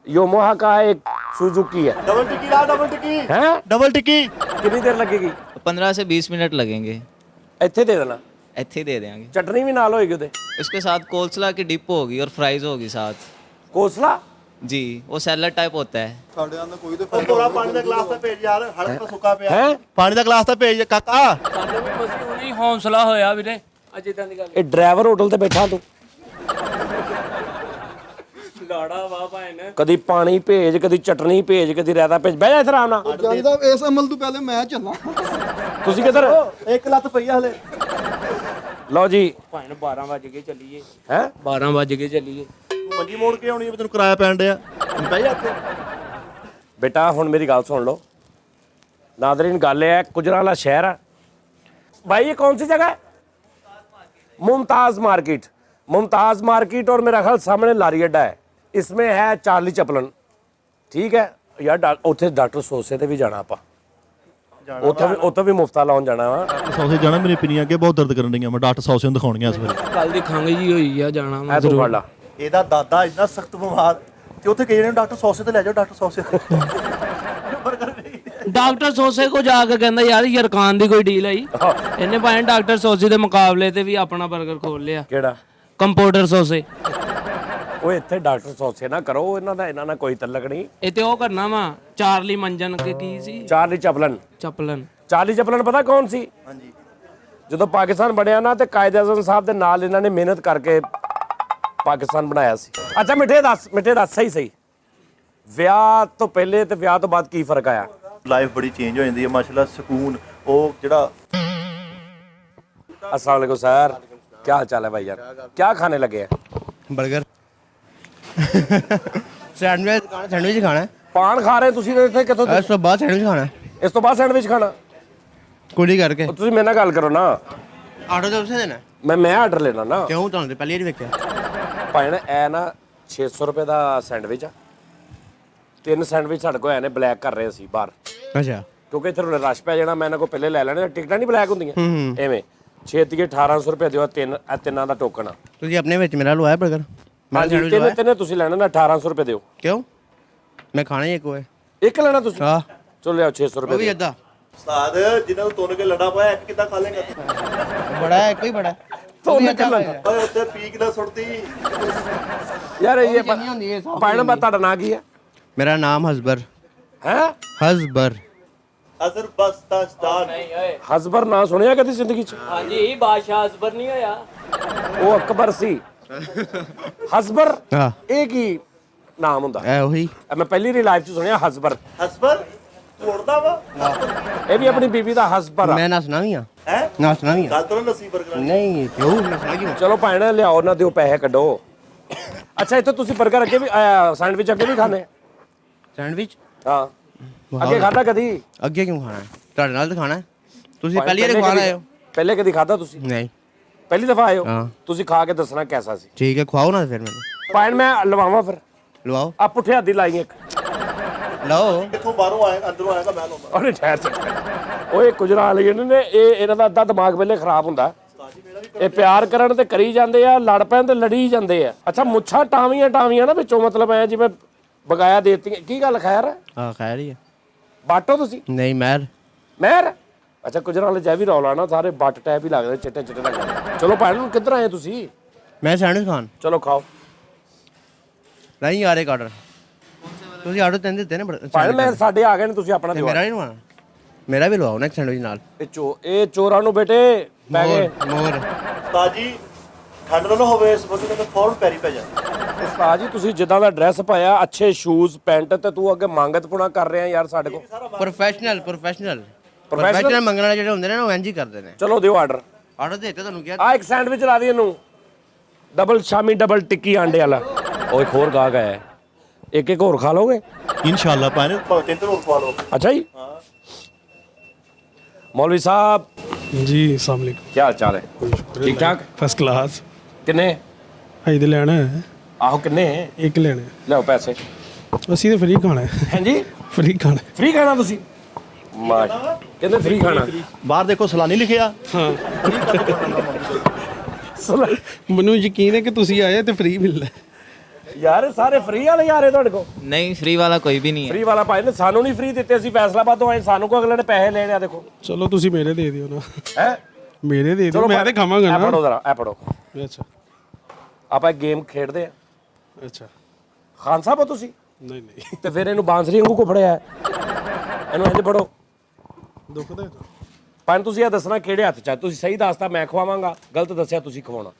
योमोहा का है, एक सुजुकी है। ਡਬਲ ਟਿੱਕੀ ਲਾ, ਡਬਲ ਟਿੱਕੀ हैं? ਡਬਲ ਟਿੱਕੀ। कितनी देर लगेगी? 15 से 20 मिनट लगेंगे। ਇੱਥੇ ਦੇ ਦੇਣਾ। ਇੱਥੇ दे देंगे। चटनी भी नाल होएगी ਉਹਦੇ। उसके साथ कोल्सला की डिप होगी और फ्राइज होगी साथ। ਕੋਸਲਾ? जी, वो सैलड टाइप होता है। ਸਾਡੇ ਨਾਲ ਕੋਈ ਤੇ ਉਹ ਥੋੜਾ ਪਾਣੀ ਦਾ ਗਲਾਸ ਤਾਂ ਭੇਜ ਯਾਰ, ਹਲਕਾ ਸੁੱਕਾ ਪਿਆ। ਹੈ? ਪਾਣੀ ਦਾ ਗਲਾਸ ਤਾਂ ਭੇਜ ਕਾਕਾ। ਸਾਡੇ ਵੀ ਬਸ ਹੁਣੇ ਹੀ ਹੌਸਲਾ ਹੋਇਆ ਵੀਰੇ, ਅਜੇ ਤਾਂ ਦੀ ਗੱਲ। ਇਹ ਡਰਾਈਵਰ ਹੋਟਲ ਤੇ ਬੈਠਾ ਤੂੰ, ਲਾੜਾ ਵਾ ਭਾਈ ਨੇ। ਕਦੀ ਪਾਣੀ ਭੇਜ, ਕਦੀ ਚਟਨੀ ਭੇਜ, ਕਦੀ ਰਾਇਤਾ ਭੇਜ। ਬਹਿ ਜਾ ਇੱਥੇ ਆਰਾਮ ਨਾਲ। ਜਾਂਦਾ ਇਸ ਅਮਲ ਤੋਂ ਪਹਿਲੇ ਮੈਂ ਚੱਲਾਂ। ਤੁਸੀਂ ਕਿੱਧਰ? ਇੱਕ ਲੱਤ ਪਈ ਆ ਹਲੇ। ਲਓ ਜੀ। ਭਾਈ ਨੇ 12 ਵਜ ਕੇ ਚੱਲੀਏ। ਹੈ? 12 ਵਜ ਕੇ ਚੱਲੀਏ। ਤੂੰ ਮੰਜੀ ਮੋੜ ਕੇ ਆਉਣੀ ਹੈ, ਤੈਨੂੰ ਕਿਰਾਇਆ ਪੈਣ ਡਿਆ। ਬਹਿ ਜਾ ਇੱਥੇ। ਬੇਟਾ ਹੁਣ ਮੇਰੀ ਗੱਲ ਸੁਣ ਲਓ ਨਾਜ਼ਰੀਨ, ਗੱਲ ਇਹ ਹੈ ਗੁਜਰਾਂਵਾਲਾ शहर है भाई। ये कौन सी जगह है? मुमताज़ मार्केट। मुमताज़ मार्केट और मेरा ख्याल सामने लारी अड्डा है, इसमें है चार्ली चपलन। ठीक है यार, ਉੱਥੇ ਡਾਕਟਰ ਸੋਸੇ ਤੇ ਵੀ ਜਾਣਾ ਆਪਾਂ। ਉੱਥੇ ਵੀ ਮੁਫਤਾ ਲਾਉਣ ਜਾਣਾ ਵਾ। ਸੌਸੇ ਜਾਣਾ, ਮੇਰੀ ਪਿੰਨੀਆਂ ਅੱਗੇ ਬਹੁਤ ਦਰਦ ਕਰਨ ਡੀਆਂ। ਮੈਂ ਡਾਕਟਰ ਸੌਸੇ ਨੂੰ ਦਿਖਾਉਣੀਆਂ ਇਸ ਵੇਲੇ। ਕੱਲ ਦੀ ਖੰਘ ਜੀ ਹੋਈ ਆ, ਜਾਣਾ ਐ ਤੂੰ ਫੜ ਲਾ। ਇਹਦਾ ਦਾਦਾ ਇੰਨਾ ਸਖਤ ਬਿਮਾਰ ਤੇ ਉੱਥੇ ਕਹੀ ਜਾਂਦੇ ਡਾਕਟਰ ਸੌਸੇ ਤੇ ਲੈ ਜਾਓ, ਡਾਕਟਰ ਸੌਸੇ ਤੇ। ਡਾਕਟਰ ਸੋਸੇ ਕੋ ਜਾ ਕੇ ਕਹਿੰਦਾ ਯਾਰ ਯਰਕਾਨ ਦੀ ਕੋਈ ਡੀਲ ਆਈ। ਇਹਨੇ ਭਾਵੇਂ ਡਾਕਟਰ ਸੋਸੇ ਦੇ ਮੁਕਾਬਲੇ ਤੇ ਵੀ ਆਪਣਾ 버ਗਰ ਖੋਲ ਲਿਆ, ਕਿਹੜਾ? ਕੰਪੋਟਰ ਸੋਸੇ। ਉਹ ਇੱਥੇ ਡਾਕਟਰ ਸੌਸੇ ਨਾ ਕਰੋ, ਇਹਨਾਂ ਨਾਲ ਕੋਈ ਤਲਕ ਨਹੀਂ। ਇਹ ਤੇ ਉਹ ਕਰਨਾ ਵਾ ਚਾਰਲੀ ਮੰਜਨ ਕੇ ਕੀ ਸੀ, ਚਾਰਲੀ ਚਪਲਨ। ਚਪਲਨ। ਚਾਰਲੀ ਚਪਲਨ ਪਤਾ ਕੌਣ ਸੀ? ਹਾਂਜੀ। ਜਦੋਂ ਪਾਕਿਸਤਾਨ ਬਣਿਆ ਨਾ ਤੇ ਕਾਇਦ ਆਜ਼ਮ ਸਾਹਿਬ ਦੇ ਨਾਲ ਇਹਨਾਂ ਨੇ ਮਿਹਨਤ ਕਰਕੇ ਪਾਕਿਸਤਾਨ ਬਣਾਇਆ ਸੀ। ਅੱਛਾ ਮਿੱਠੇ ਦੱਸ ਸਹੀ ਵਿਆਹ ਤੋਂ ਪਹਿਲੇ ਤੇ ਵਿਆਹ ਤੋਂ ਬਾਅਦ ਕੀ ਫਰਕ ਆਇਆ? ਲਾਈਫ ਬੜੀ ਚੇਂਜ ਹੋ ਜਾਂਦੀ ਹੈ ਮਾਸ਼ਾਅੱਲਾ। ਸਕੂਨ ਉਹ ਜਿਹੜਾ। अस्सलाम वालेकुम सर, क्या हाल चाल है भाई यार? क्या खाने लगे हैं? ਬਰਗਰ ਸੈਂਡਵਿਚ ਖਾਣਾ ਹੈ। ਪਾਨ ਖਾ ਰਹੇ ਤੁਸੀਂ ਇੱਥੇ ਕਿੱਥੋਂ? ਇਸ ਤੋਂ ਬਾਅਦ ਸੈਂਡਵਿਚ ਖਾਣਾ ਹੈ। ਇਸ ਤੋਂ ਬਾਅਦ ਸੈਂਡਵਿਚ ਖਾਣਾ? ਕੁੜੀ ਕਰਕੇ ਉਹ ਤੁਸੀਂ ਮੇਰੇ ਨਾਲ ਗੱਲ ਕਰੋ ਨਾ। ਆਰਡਰ ਤਾਂ ਉਸੇ ਦੇਣਾ ਮੈਂ ਆਰਡਰ ਲੈਣਾ ਨਾ। ਕਿਉਂ ਤੁਹਾਨੂੰ ਤਾਂ ਪਹਿਲੇ ਹੀ ਵੇਖਿਆ। ਭਾਈ ਨਾ ਇਹ ਨਾ 600 ਰੁਪਏ ਦਾ ਸੈਂਡਵਿਚ ਆ 3 ਸੈਂਡਵਿਚ ਸਾਡੇ ਕੋਲ ਆਏ ਨੇ ਬਲੈਕ ਕਰ ਰਹੇ ਸੀ ਬਾਹਰ ਅੱਛਾ ਕਿਉਂਕਿ ਇੱਥੇ ਰਸ਼ ਪੈ ਜਾਣਾ ਮੈਂ ਇਹਨਾਂ ਕੋਲ ਪਹਿਲੇ ਲੈ ਲੈਣੇ ਟਿਕਟਾਂ ਨਹੀਂ ਬਲੈਕ ਹੁੰਦੀਆਂ ਐਵੇਂ ਛੇਤੀ 1800 ਰੁਪਏ ਦਿਓ ਤਿੰਨਾਂ ਦਾ ਟੋਕਨ ਆ ਤੁਸੀਂ ਆਪਣੇ ਵਿੱਚ ਮੇਰਾ ਲਵਾਇਆ 버ਗਰ ਹਾਂਜੀ ਤਿੰਨੇ ਤੁਸੀਂ ਲੈਣਾ ਨਾ 1800 ਰੁਪਏ ਦਿਓ ਕਿਉਂ ਮੈਂ ਖਾਣਾ ਹੀ ਇੱਕ ਹੋਏ ਇੱਕ ਲੈਣਾ ਤੁਸੀਂ ਹਾਂ ਚਲੋ ਲਿਆਓ 600 ਉਹ ਰੁਪਏ ਵੀ ਦਿਓ। ਅੱਧਾ ਉਸਤਾਦ ਜਿਨ੍ਹਾਂ ਨੂੰ ਤੁੰਨ ਕੇ ਲੜਾ ਪਾਇਆ ਇੱਕ ਕਿੱਦਾਂ ਖਾ ਲੇਗਾ ਬੜਾ ਹੈ ਕੋਈ ਬੜਾ ਤੁਹਾਨੂੰ ਕਿੰਨਾ ਓਏ ਉੱਤੇ ਪੀਕ ਨਾ ਸੁੱਟਦੀ ਯਾਰ ਇਹ ਕਿੰਨੀ ਹੁੰਦੀ ਹੈ ਪਾਇਣਾ ਮੈਂ ਤੁਹਾਡਾ ਨਾਂ ਕੀ ਹੈ ਮੇਰਾ ਨਾਮ ਹਸਬਰ ਹੈ ਹਸਬਰ ਅਜ਼ਰਬਸਤਾਨ ਹਸਬਰ ਨਾਂ ਸੁਣਿਆ ਕਦੀ ਜ਼ਿੰਦਗੀ 'ਚ ਹਾਂਜੀ ਬਾਦਸ਼ਾਹ ਅਸਬਰ ਨਹੀਂ ਹੋਇਆ ਉਹ ਅਕਬਰ ਸੀ ਹਸਬਰ ਹਾਂ ਇਹ ਕੀ ਨਾਮ ਹੁੰਦਾ ਇਹ ਉਹੀ ਇਹ ਮੈਂ ਪਹਿਲੀ ਰੀ ਲਾਈਫ 'ਚ ਸੁਣਿਆ ਹਸਬਰ ਹਸਬਰ ਤੋੜਦਾ ਵਾ ਇਹ ਵੀ ਆਪਣੀ ਬੀਵੀ ਦਾ ਹਸਬਰ ਆ ਮੈਂ ਨਸਣਾ ਵੀ ਆ ਹੈ ਨਸਣਾ ਵੀ ਆ ਗੱਲ ਤਾਂ ਨਸੀਬ ਬਰਕਰਾਰ ਨਹੀਂ ਕਿਉਂ ਨਸਣਾ ਕਿਉਂ ਚਲੋ ਭੈਣ ਲਿਆਓ ਨਾ ਦਿਓ ਪੈਸੇ ਕੱਢੋ ਅੱਛਾ ਇੱਥੇ ਤੁਸੀਂ 버ਗਰ ਅੱਗੇ ਵੀ ਸੈਂਡਵਿਚ ਅੱਗੇ ਵੀ ਖਾਂਦੇ ਸੈਂਡਵਿਚ ਹਾਂ ਅੱਗੇ ਖਾਦਾ ਕਦੀ ਅੱਗੇ ਕਿਉਂ ਖਾਣਾ ਹੈ? ਤੁਹਾਡੇ ਨਾਲ ਤਾਂ ਖਾਣਾ ਹੈ। ਤੁਸੀਂ ਪਹਿਲੀ ਵਾਰ ਖਵਾ ਆਏ ਹੋ ਪਹਿਲੇ ਕਦੀ ਖਾਦਾ ਤੁਸੀਂ ਨਹੀਂ ਪਹਿਲੀ ਦਫਾ ਆਏ ਹੋ ਹਾਂ। ਤੁਸੀਂ ਖਾ ਕੇ ਦੱਸਣਾ ਕੈਸਾ ਸੀ ਠੀਕ ਹੈ ਖਵਾਓ ਨਾ ਫਿਰ ਮੈਨੂੰ ਭੈਣ ਮੈਂ ਲਵਾਵਾਂ ਫਿਰ ਲਵਾਓ ਆ ਪੁੱਠੇ ਹੱਥ ਦੀ ਲਾਈ ਇੱਕ ਲਓ ਕਿੱਥੋਂ ਬਾਹਰੋਂ ਆਏ ਅੰਦਰੋਂ ਆਏਗਾ ਮੈਂ ਲਾਉਂਦਾ ਉਹਨੇ ਠਹਿਰ ਓਏ ਕੁਜਰਾ ਵਾਲੇ ਨੇ ਇਹ ਇਹਨਾਂ ਦਾ ਅੱਧਾ ਦਿਮਾਗ ਪਹਿਲੇ ਖਰਾਬ ਹੁੰਦਾ ਇਹ ਪਿਆਰ ਕਰਨ ਤੇ ਕਰੀ ਜਾਂਦੇ ਆ ਲੜ ਪੈਣ ਤੇ ਲੜੀ ਜਾਂਦੇ ਆ ਅੱਛਾ ਮੁੱਛਾਂ ਟਾਵੀਆਂ ਨਾ ਵਿੱਚੋਂ ਮਤਲਬ ਐ ਜਿਵੇਂ ਬਗਾਇਆ ਦੇਤੀਆਂ ਕੀ ਗੱਲ ਖੈਰ ਹਾਂ ਖੈਰ ਹੀ ਹੈ ਬਾਟੋ ਤੁਸੀਂ ਨਹੀਂ ਮਹਿਰ ਅੱਛਾ ਕੁਜਰਾ ਵਾਲੇ ਜੈ ਵੀ ਰੌਲਾ ਨਾ ਸਾਰੇ ਬੱਟ ਟੈਪ ਹੀ ਲੱਗਦੇ ਚਿੱਟੇ ਲੱਗਦੇ ਚਲੋ ਭੈਣ ਨੂੰ ਕਿੱਧਰ ਆਏ ਤੁਸੀਂ ਮੈਂ ਸੈਂਡਵਿਚ ਖਾਣ ਚਲੋ ਖਾਓ ਨਹੀਂ ਆ ਰਿਹਾ ਆਰਡਰ ਤੁਸੀਂ ਆਰਡਰ ਤਿੰਨ ਦਿੱਤੇ ਨੇ ਭੈਣ ਮੈਂ ਸਾਡੇ ਆ ਗਏ ਨੇ ਤੁਸੀਂ ਆਪਣਾ ਤੇ ਦਿਓ ਮੇਰਾ ਨਹੀਂ ਲਵਾਉਣਾ ਮੇਰਾ ਵੀ ਲਵਾਓ ਨਾ ਇੱਕ ਸੈਂਡਵਿਚ ਨਾਲ ਇਹ ਚੋਰਾਂ ਨੂੰ ਬੇਟੇ ਪੈ ਗਏ ਮੋਰ ਤਾਜੀ ਠੰਡ ਨਾ ਹੋਵੇ ਇਸ ਵਕਤ ਤੇ ਫੌਰਨ ਪੈਰੀ ਪੈ ਜਾ ਉਸਤਾਦ ਜੀ ਤੁਸੀਂ ਜਿੱਦਾਂ ਦਾ ਡਰੈਸ ਪਾਇਆ ਅੱਛੇ ਸ਼ੂਜ਼ ਪੈਂਟ ਤੇ ਤੂੰ ਅੱਗੇ ਮੰਗਤ ਪੁਣਾ ਕਰ ਰਿਹਾ ਯਾਰ ਸਾਡੇ ਕੋਲ ਪ੍ਰੋਫੈਸ਼ਨਲ ਮੰਗਣ ਵਾਲੇ ਜਿਹੜੇ ਹੁੰਦੇ ਨੇ ਨਾ ਉਹ ਇੰਜ ਹੀ ਕਰਦੇ ਨੇ ਚਲੋ ਦਿਓ ਆਰਡਰ ਆਰਡਰ ਦੇ ਦਿੱਤਾ ਤੁਹਾਨੂੰ ਕਿਹਾ ਆ ਇੱਕ ਸੈਂਡਵਿਚ ਲਾ ਦੀ ਇਹਨੂੰ ਡਬਲ ਸ਼ਾਮੀ ਡਬਲ ਟਿੱਕੀ ਆਂਡੇ ਵਾਲਾ ਉਹ ਇੱਕ ਹੋਰ ਗਾਹਕ ਆਇਆ ਇੱਕ ਹੋਰ ਖਾ ਲੋਗੇ ਇਨਸ਼ਾਅੱਲਾ ਪਾਣੇ ਭਾਵੇਂ ਤਿੰਨ ਤਿੰਨ ਹੋਰ ਖਵਾ ਲਓ ਅੱਛਾ ਜੀ मौलवी साहब ਜੀ ਅਸਲਾਮ ਅਲੈਕੁਮ क्या हाल चाल है ठीक ठाक ਫਸਟ ਕਲਾਸ किन्ने ਹਾਈ ਦੇ ਲੈਣਾ ਹੈ आहो किन्ने ਇੱਕ ਲੈਣਾ लो पैसे ਅਸੀਂ ਤਾਂ ਫ੍ਰੀ ਖਾਣਾ ਹੈ हैं जी ਫ੍ਰੀ ਖਾਣਾ फ्री खाना तुसी माश कहते फ्री खाना ਬਾਹਰ ਦੇਖੋ ਸਲਾਨੀ ਲਿਖਿਆ ਮੈਨੂੰ ਯਕੀਨ ਹੈ ਕਿ ਤੁਸੀਂ ਆਏ ਤੇ ਫ੍ਰੀ ਮਿਲਣਾ यार सारे फ्री वाले यार है ਤੁਹਾਡੇ ਕੋ नहीं फ्री वाला कोई भी नहीं है फ्री वाला भाई ने सानू नहीं फ्री ਦਿੱਤੇ ਅਸੀਂ ਫੈਸਲਾਬਾਦ ਤੋਂ ਆਏ ਸਾਨੂੰ ਕੋ ਅਗਲੇ ਨੇ ਪੈਸੇ ਲੈਣੇ ਆ ਦੇਖੋ ਚਲੋ ਤੁਸੀਂ ਮੇਰੇ ਦੇ ਦਿਓ ਨਾ ਹੈ ਮੇਰੇ ਦੇ ਦਿਓ ਮੈਂ ਤੇ ਖਾਵਾਂਗਾ ਐ ਨਾ ਪੜੋ ਜ਼ਰਾ ਐ ਪੜੋ ਅੱਛਾ ਆਪਾਂ ਇੱਕ ਗੇਮ ਖੇਡਦੇ ਆ ਅੱਛਾ ਖਾਨ ਸਾਹਿਬ ਹੋ ਤੁਸੀਂ ਨਹੀਂ ਨਹੀਂ ਤੇ ਫਿਰ ਇਹਨੂੰ ਬਾਂਸਰੀ ਵਾਂਗੂ ਕੋ ਫੜਿਆ ਹੈ? ਇਹਨੂੰ ਇੰਜ ਪੜੋ ਦੁਖਦਾ ਹੈ ਪਰ ਤੁਸੀਂ ਇਹ ਦੱਸਣਾ ਕਿਹੜੇ ਹੱਥ ਚ ਆ ਤੁਸੀਂ ਸਹੀ ਦੱਸਤਾ ਮੈਂ ਖਵਾਵਾਂਗਾ ਗਲਤ ਦੱਸਿਆ ਤੁਸੀਂ ਖਵਾਉਣਾ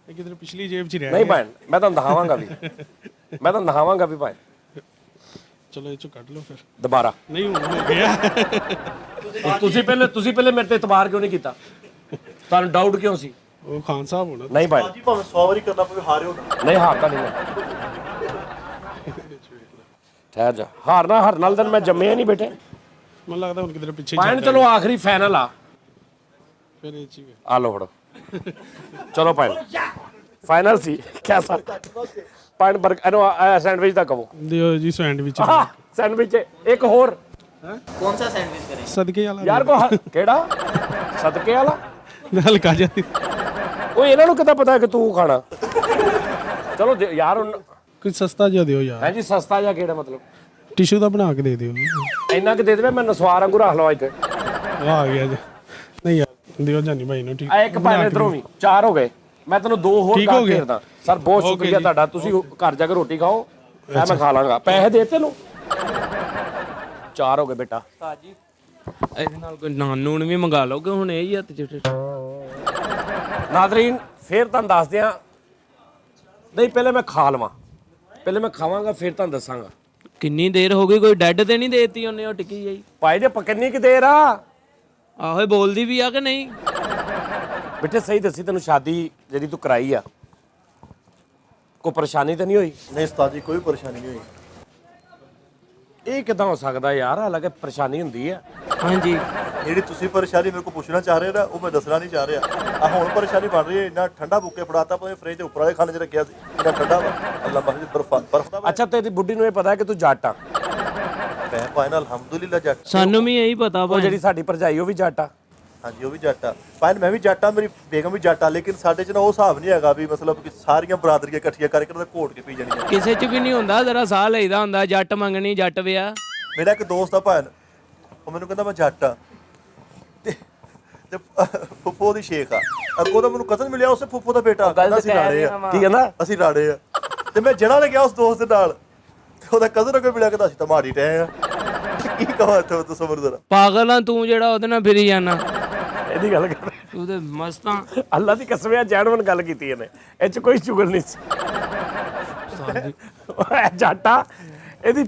ਇਹ ਕਿਧਰ ਪਿਛਲੀ ਜੇਬ 'ਚ ਹੀ ਰਹਿ ਨਹੀਂ ਭੈਣ ਮੈਂ ਤੁਹਾਨੂੰ ਦਿਖਾਵਾਂਗਾ ਵੀ ਮੈਂ ਤੁਹਾਨੂੰ ਦਿਖਾਵਾਂਗਾ ਵੀ ਭਾਈ ਚਲੋ ਇਹ ਚੋਂ ਕੱਢ ਲਓ ਫਿਰ ਦੁਬਾਰਾ ਨਹੀਂ ਹੁਣ ਹੋ ਗਿਆ ਤੁਸੀਂ ਪਹਿਲੇ ਮੇਰੇ ਤੇ ਇਤਬਾਰ ਕਿਉਂ ਨਹੀਂ ਕੀਤਾ ਤੁਹਾਨੂੰ ਡਾਊਟ ਕਿਉਂ ਸੀ ਉਹ ਖਾਨ ਸਾਹਿਬ ਹੋਣਾ ਨਹੀਂ ਭਾਈ ਜੀ ਭਾਵੇਂ 100 ਵਾਰੀ ਕਰਨਾ ਪਵੇ ਹਾਰਿਓ ਨਾ ਨਹੀਂ ਹਾਰਦਾ ਨਹੀਂ ਮੈਂ ਠਹਿਰ ਜਾ ਹਾਰਨਾ ਹਰ ਨਾਲ ਦਿਨ ਮੈਂ ਜੰਮਿਆ ਨਹੀਂ ਬੇਟੇ ਮੈਨੂੰ ਲੱਗਦਾ ਹੁਣ ਕਿਧਰ ਪਿੱਛੇ ਭੈਣ ਚਲੋ ਆਖਰੀ ਫਾਈਨਲ ਆ ਫਿਰ ਇਹ ਚੀ ਆ ਲੋ ਫੜੋ ਚਲੋ ਭੈਣ ਫਾਈਨਲ ਸੀ ਕਿਹਦਾ ਭੈਣ ਬਰਗ ਇਹਨੂੰ ਸੈਂਡਵਿਚ ਦਾ ਕਹੋ ਦਿਓ ਜੀ ਸੈਂਡਵਿਚ ਸੈਂਡਵਿਚ ਇੱਕ ਹੋਰ कौन सा सैंडविच करें ਸਦਕੇ ਵਾਲਾ ਯਾਰ ਕੋ ਕਿਹੜਾ ਸਦਕੇ ਵਾਲਾ ਹਲਕਾ ਜਿਹਾ ਉਹ ਇਹਨਾਂ ਨੂੰ ਕਿੱਦਾਂ ਪਤਾ ਕਿ ਤੂੰ ਖਾਣਾ ਚਲੋ ਯਾਰ ਕੁਝ ਸਸਤਾ ਜਿਹਾ ਦਿਓ ਯਾਰ ਹੈ ਜੀ ਸਸਤਾ ਜਾਂ ਕਿਹੜਾ ਮਤਲਬ ਟਿਸ਼ੂ ਦਾ ਬਣਾ ਕੇ ਦੇ ਦਿਓ ਇੰਨਾ ਕਿ ਦੇ ਦੇਵੇ ਮੈਂ ਨਸਵਾਰ ਵਾਂਗੂ ਰੱਖ ਲਵਾਂ ਇੱਥੇ ਆ ਗਿਆ ਜੀ ਨਹੀਂ ਯਾਰ ਦਿਓ ਜਾਨੀ ਭਾਈ ਨੂੰ ਠੀਕ ਆ ਇੱਕ ਭਾਵੇਂ ਇਧਰੋਂ ਵੀ 4 ਹੋ ਗਏ ਮੈਂ ਤੈਨੂੰ 2 ਹੋਰ ਠੀਕ ਗਾ ਹੋ ਗਏ। ਘੇਰਦਾ ਸਰ ਬਹੁਤ ਸ਼ੁਕਰੀਆ ਤੁਹਾਡਾ ਤੁਸੀਂ ਘਰ ਜਾ ਕੇ ਰੋਟੀ ਖਾਓ ਮੈਂ ਖਾ ਲਾਂਗਾ ਪੈਸੇ ਦੇ ਤੈਨੂੰ 4 ਹੋ ਗਏ ਬੇਟਾ ਸਾਜੀ ਇਹਦੇ ਨਾਲ ਕੋਈ ਨਾਨੂਣ ਵੀ ਮੰਗਾ ਲਓਗੇ ਹੁਣ ਇਹ ਹੀ ਹੱਥ ਚ ਨਾਜ਼ਰੀਨ ਫੇਰ ਤੁਹਾਨੂੰ ਦੱਸ ਦਿਆਂ ਨਹੀਂ ਪਹਿਲੇ ਮੈਂ ਖਾ ਲਵਾਂ ਪਹਿਲੇ ਮੈਂ ਖਾਵਾਂਗਾ ਫਿਰ ਤੁਹਾਨੂੰ ਦੱਸਾਂਗਾ ਕਿੰਨੀ ਦੇਰ ਹੋ ਗਈ ਕੋਈ ਡੈਡ ਤੇ ਨਹੀਂ ਦੇਤੀ ਉਹਨੇ ਉਹ ਟਿੱਕੀ ਜਾਈ ਭਾਈ ਜੇ ਕਿੰਨੀ ਕਿ ਦੇਰ ਆ ਆਹੋ ਇਹ ਬੋਲਦੀ ਵੀ ਆ ਕਿ ਨਹੀਂ ਬੇਟੇ ਸਹੀ ਦੱਸੀ ਤੈਨੂੰ ਸ਼ਾਦੀ ਜਿਹੜੀ ਤੂੰ ਕਰਾਈ ਆ ਕੋਈ ਪਰੇਸ਼ਾਨੀ ਤਾਂ ਨਹੀਂ ਹੋਈ ਨਹੀਂ ਉਸਤਾਦ ਜੀ ਕੋਈ ਪਰੇਸ਼ਾਨੀ ਨਹੀਂ ਹੋਈ ਇਹ ਕਿਦਾਂ ਹੋ ਸਕਦਾ ਯਾਰ ਹਾਲਾਂਕਿ ਪਰੇਸ਼ਾਨੀ ਹੁੰਦੀ ਆ ਹਾਂਜੀ ਜਿਹੜੀ ਤੁਸੀਂ ਪਰੇਸ਼ਾਨੀ ਮੇਰੇ ਕੋਲ ਪੁੱਛਣਾ ਚਾਹ ਰਹੇ ਹੋ ਨਾ ਉਹ ਮੈਂ ਦੱਸਣਾ ਨਹੀਂ ਚਾਹ ਰਿਹਾ। ਆ ਹੁਣ ਪਰੇਸ਼ਾਨੀ ਬਣ ਰਹੀ ਹੈ, ਇੰਨਾ ਠੰਡਾ ਬੁੱਕੇ ਫੜਾਤਾ ਭਾਵੇਂ ਫ੍ਰਿਜ ਦੇ ਉੱਪਰ ਵਾਲੇ ਖਾਣੇ 'ਚ ਰੱਖਿਆ ਸੀ, ਇੰਨਾ ਠੰਡਾ ਵਾ ਅੱਲਾ ਮਾਹੀ ਬਰਫ ਦਾ ਅੱਛਾ ਤੇਰੀ ਬੁੱਢੀ ਨੂੰ ਇਹ ਪਤਾ ਹੈ ਕਿ ਤੂੰ ਜੱਟ ਆ? ਮੈਂ ਪਾਇਨਾ ਅਲਹਮਦੁਲਿਲਾ ਜੱਟ। ਸਾਨੂੰ ਵੀ ਇਹੀ ਪਤਾ ਉਹ ਵਾ। ਜਿਹੜੀ ਸਾਡੀ ਭਰਜਾਈ ਉਹ ਵੀ ਜੱਟ ਆ? ਹਾਂਜੀ ਉਹ ਵੀ ਜੱਟ ਆ ਪਾਇਨ, ਮੈਂ ਵੀ ਜੱਟ ਆ, ਮੇਰੀ ਬੇਗਮ ਵੀ ਜੱਟ ਆ, ਲੇਕਿਨ ਸਾਡੇ 'ਚ ਨਾ ਉਹ ਹਿਸਾਬ ਨਹੀਂ ਹੈਗਾ ਵੀ ਮਤਲਬ ਕਿ ਸਾਰੀਆਂ ਬਰਾਦਰੀਆਂ ਇਕੱਠੀਆਂ ਕਰਕੇ ਤਾਂ ਘੋਟ ਕੇ ਪੀ ਜਾਣੀਆਂ। ਕਿਸੇ 'ਚ ਵੀ ਨਹੀਂ ਹੁੰਦਾ, ਜ਼ਰਾ ਸਾਹ ਲਈਦਾ ਹੁੰਦਾ, ਜੱਟ ਮੰਗਣੀ ਜੱਟ ਵਿਆਹ। ਮੇਰਾ ਇੱਕ ਦੋਸਤ ਆ ਭਾਇਨ, ਉਹ ਮੈਨੂੰ ਕਹਿੰਦਾ ਮੈਂ ਜੱਟ ਆ ਤੇ ਫੁੱਫੋ ਦੀ ਸ਼ੇਖ ਆ, ਅੱਗੋਂ ਤਾਂ ਮੈਨੂੰ ਕਜ਼ਨ ਮਿਲਿਆ ਉਸੇ ਫੁੱਫੋ ਦਾ ਬੇਟਾ, ਕਹਿੰਦਾ ਅਸੀਂ ਰਾੜੇ ਆ। ਕੀ ਕਹਿੰਦਾ? ਅਸੀਂ ਰਾੜੇ ਆ। ਤੇ ਮੈਂ ਜਣਾ ਲੱਗਿਆ ਉਸ ਦੋਸਤ ਦੇ ਨਾਲ, ਤੇ ਉਹਦਾ ਕਜ਼ਨ ਅੱਗੇ ਮਿਲਿਆ, ਕਹਿੰਦਾ ਅਸੀਂ ਤਾਂ ਮਾੜੀ ਟੈ ਆ। ਕੀ ਕਹਾਂ ਤੂੰ ਸਮਝ ਜ਼ਰਾ। ਪਾਗਲ ਆ ਤੂੰ ਜਿਹੜਾ ਉਹਦੇ ਨਾਲ ਫਿਰੀ ਜਾਣਾ, ਇਹਦੀ ਗੱਲ ਕਰ ਤੂੰ ਤੇ ਮਸਤਾਂ। ਅੱਲਾ ਦੀ ਕਸਮ ਹੈ ਜੈਨੂਨ ਗੱਲ ਕੀਤੀ ਇਹਨੇ, ਇਹ ਚ ਕੋਈ ਚੁਗਲ ਨਹੀਂ ਸੀ। ਇਹ ਜੱਟ ਆ, ਇਹਦੀ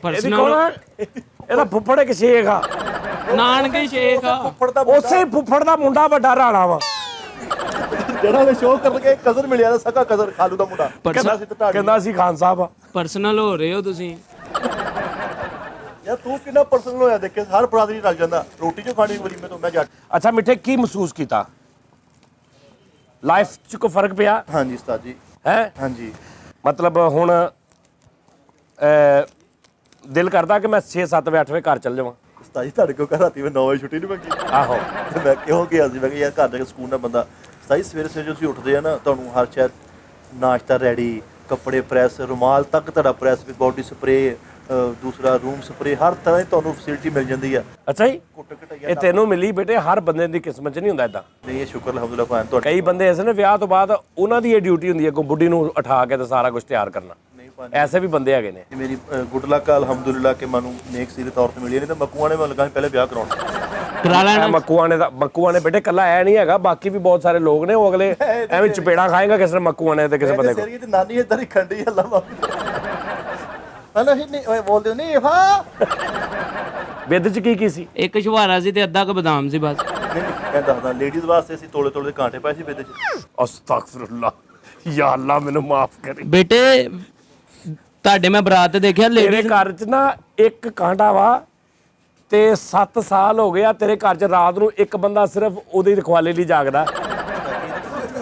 ਪਰਸਨਲ ਕੋਲ ਇਹਦਾ ਫੁੱਫੜ ਇੱਕ ਸ਼ੇਖ ਆ, ਨਾਨਕੇ ਸ਼ੇਖ ਆ। ਫੁੱਫੜ ਦਾ ਉਸੇ ਫੁੱਫੜ ਦਾ ਮੁੰਡਾ ਵੱਡਾ ਰਾਣਾ ਵਾ। ਜਿਹੜਾ ਨੇ ਸ਼ੋਅ ਕਰਨ ਕੇ ਕਜ਼ਨ ਮਿਲਿਆ ਦਾ ਸਕਾ ਕਜ਼ਨ ਖਾਲੂ ਦਾ ਮੁੰਡਾ, ਕਹਿੰਦਾ ਸੀ ਤਾਂ ਕਹਿੰਦਾ ਸੀ ਖਾਨ ਸਾਹਿਬ ਆ। ਪਰਸਨਲ ਹੋ ਰਹੇ ਹੋ ਤੁਸੀਂ। ਯਾਰ ਤੂੰ ਕਿੰਨਾ ਪਰਸਨਲ ਹੋਇਆ, ਦੇਖੇ ਹਰ ਬਰਾਦਰੀ ਰਲ ਜਾਂਦਾ। ਰੋਟੀ ਜੋ ਖਾਣੀ ਵਾਰੀ ਮੈਂ ਜੱਟ। ਅੱਛਾ ਮਿੱਠੇ, ਕੀ ਮਹਿਸੂਸ ਕੀਤਾ ਲਾਈਫ ਚ? ਕੋਈ ਫਰਕ ਪਿਆ ਹਾਂਜੀ ਉਸਤਾਦ ਜੀ। ਹੈ? ਹਾਂਜੀ ਮਤਲਬ ਹੁਣ ਦਿਲ ਕਰਦਾ ਕਿ ਮੈਂ 6-7 ਵਜੇ 8 ਵਜੇ ਘਰ ਚੱਲ ਜਾਵਾਂ। ਉਸਤਾਦ ਜੀ ਤੁਹਾਡੇ ਕੋਲ ਰਾਤੀ ਮੈਂ 9 ਵਜੇ ਛੁੱਟੀ ਨਹੀਂ ਮੰਗੀ। ਆਹੋ ਤੇ ਮੈਂ ਕਿਉਂ ਗਿਆ ਸੀ, ਮੈਂ ਕਿਹਾ ਯਾਰ ਘਰ ਜਾ ਕੇ ਸਕੂਨ ਨਾਲ ਬੰਦਾ। ਉਸਤਾਦ ਜੀ ਸਵੇਰੇ ਸਵੇਰੇ ਤੁਸੀਂ ਉੱਠਦੇ ਆ ਨਾ, ਤੁਹਾਨੂੰ ਹਰ ਸ਼ਾਇਦ ਨਾਸ਼ਤਾ ਰੈਡੀ, ਕੱਪੜੇ ਪ੍ਰੈਸ, ਰੁਮਾਲ ਤੱਕ ਤੁਹਾਡਾ ਪ੍ਰੈਸ, ਵੀ ਬਾਡੀ ਸਪਰੇ, ਦੂਸਰਾ ਰੂਮ ਸਪਰੇ, ਹਰ ਤਰ੍ਹਾਂ ਦੀ ਤੁਹਾਨੂੰ ਫੈਸਿਲਿਟੀ ਮਿਲ ਜਾਂਦੀ ਆ। ਅੱਛਾ ਜੀ, ਕੁੱਟ ਕਟਾਈਆ ਇਹ ਤੈਨੂੰ ਮਿਲੀ ਬੇਟੇ, ਹਰ ਬੰਦੇ ਦੀ ਕਿਸਮਤ 'ਚ ਨਹੀਂ ਹੁੰਦਾ ਇਦਾਂ। ਨਹੀਂ, ਇਹ ਸ਼ੁਕਰ ਅਲਹਮਦੁਲਿਲਾ ਭਾਨ ਤੁਹਾਡਾ। ਕਈ ਬੰਦੇ ਐਸੇ ਨੇ ਵਿਆਹ ਤੋਂ ਬਾਅਦ ਉਹਨਾਂ ਦੀ ਇਹ ਡਿਊਟੀ ਹੁੰਦੀ ਹੈ ਕਿ ਬੁੱਢੀ ਨੂੰ ਉਠਾ ਕੇ ਤੇ ਸਾਰਾ ਕੁਝ ਤਿਆਰ ਕਰਨਾ। ਨਹੀਂ ਭਾਨ, ਐਸੇ ਵੀ ਬੰਦੇ ਹੈਗੇ ਨੇ। ਮੇਰੀ ਗੁੱਡ ਲੱਕ ਅਲਹਮਦੁਲਿਲਾ ਕਿ ਮੈਨੂੰ ਨੇਕ ਸਿਰੇ ਤੌਰ ਤੇ ਮਿਲੀ, ਨਹੀਂ ਤਾਂ ਮੱਕੂਆਂ ਨੇ ਮੈਂ ਲੱਗਾ ਸੀ ਪਹਿਲੇ ਵਿਆਹ ਕਰਾਉਣ। ਕਰਾ ਇਹ ਲੈਣਾ। ਮੱਕੂਆਂ ਨੇ ਬੇਟੇ ਕੱਲਾ ਐ ਨਹੀਂ ਹੈਗਾ, ਬਾਕੀ ਵੀ ਬਹੁਤ ਸਾਰੇ ਲੋਕ ਨੇ। ਉਹ ਅਗਲੇ ਐਵੇਂ ਚਪੇੜਾ ਖਾਏਗਾ ਕਿਸੇ ਨੇ ਮੱਕੂਆਂ ਨੇ ਤੇ ਕਿਸੇ ਬੰਦੇ ਕੋਲ। ਸੇਰੀ ਤੇ ਨਾਨੀ ਇਦਾਂ ਹੀ ਖੰਡੀ ਅੱਲਾ ਮਾਫੀ। ਹਨਾ ਨਹੀਂ ਓਏ ਬੋਲਦੇ ਨਹੀਂ ਹਾਂ। ਬਿੱਦ 'ਚ ਕੀ ਸੀ? ਇੱਕ ਸ਼ਵਾਰਾ ਸੀ ਤੇ ਅੱਧਾ ਕ ਬਦਾਮ ਸੀ ਬਸ। ਨਹੀਂ ਮੈਂ ਦੱਸਦਾ, ਲੇਡੀਜ਼ ਵਾਸਤੇ ਅਸੀਂ ਤੋਲੇ ਤੋਲੇ ਦੇ ਕਾਂਟੇ ਪਾਏ ਸੀ ਬੇਦੇ 'ਚ। ਅਸਤਗਫਿਰullah, ਯਾ ਅੱਲਾ ਮੈਨੂੰ ਮਾਫ ਕਰੀ। ਬੇਟੇ ਤੁਹਾਡੇ ਮੈਂ ਬਰਾਤ ਤੇ ਦੇਖਿਆ ਤੇਰੇ ਲੇਡੀ ਘਰ 'ਚ ਨਾ ਇੱਕ ਕਾਂਟਾ ਵਾ ਤੇ 7 ਸਾਲ ਹੋ ਗਿਆ ਤੇਰੇ ਘਰ 'ਚ ਰਾਤ ਨੂੰ ਇੱਕ ਬੰਦਾ ਸਿਰਫ ਉਹਦੀ ਰਖਵਾਲੇ ਲਈ ਜਾਗਦਾ।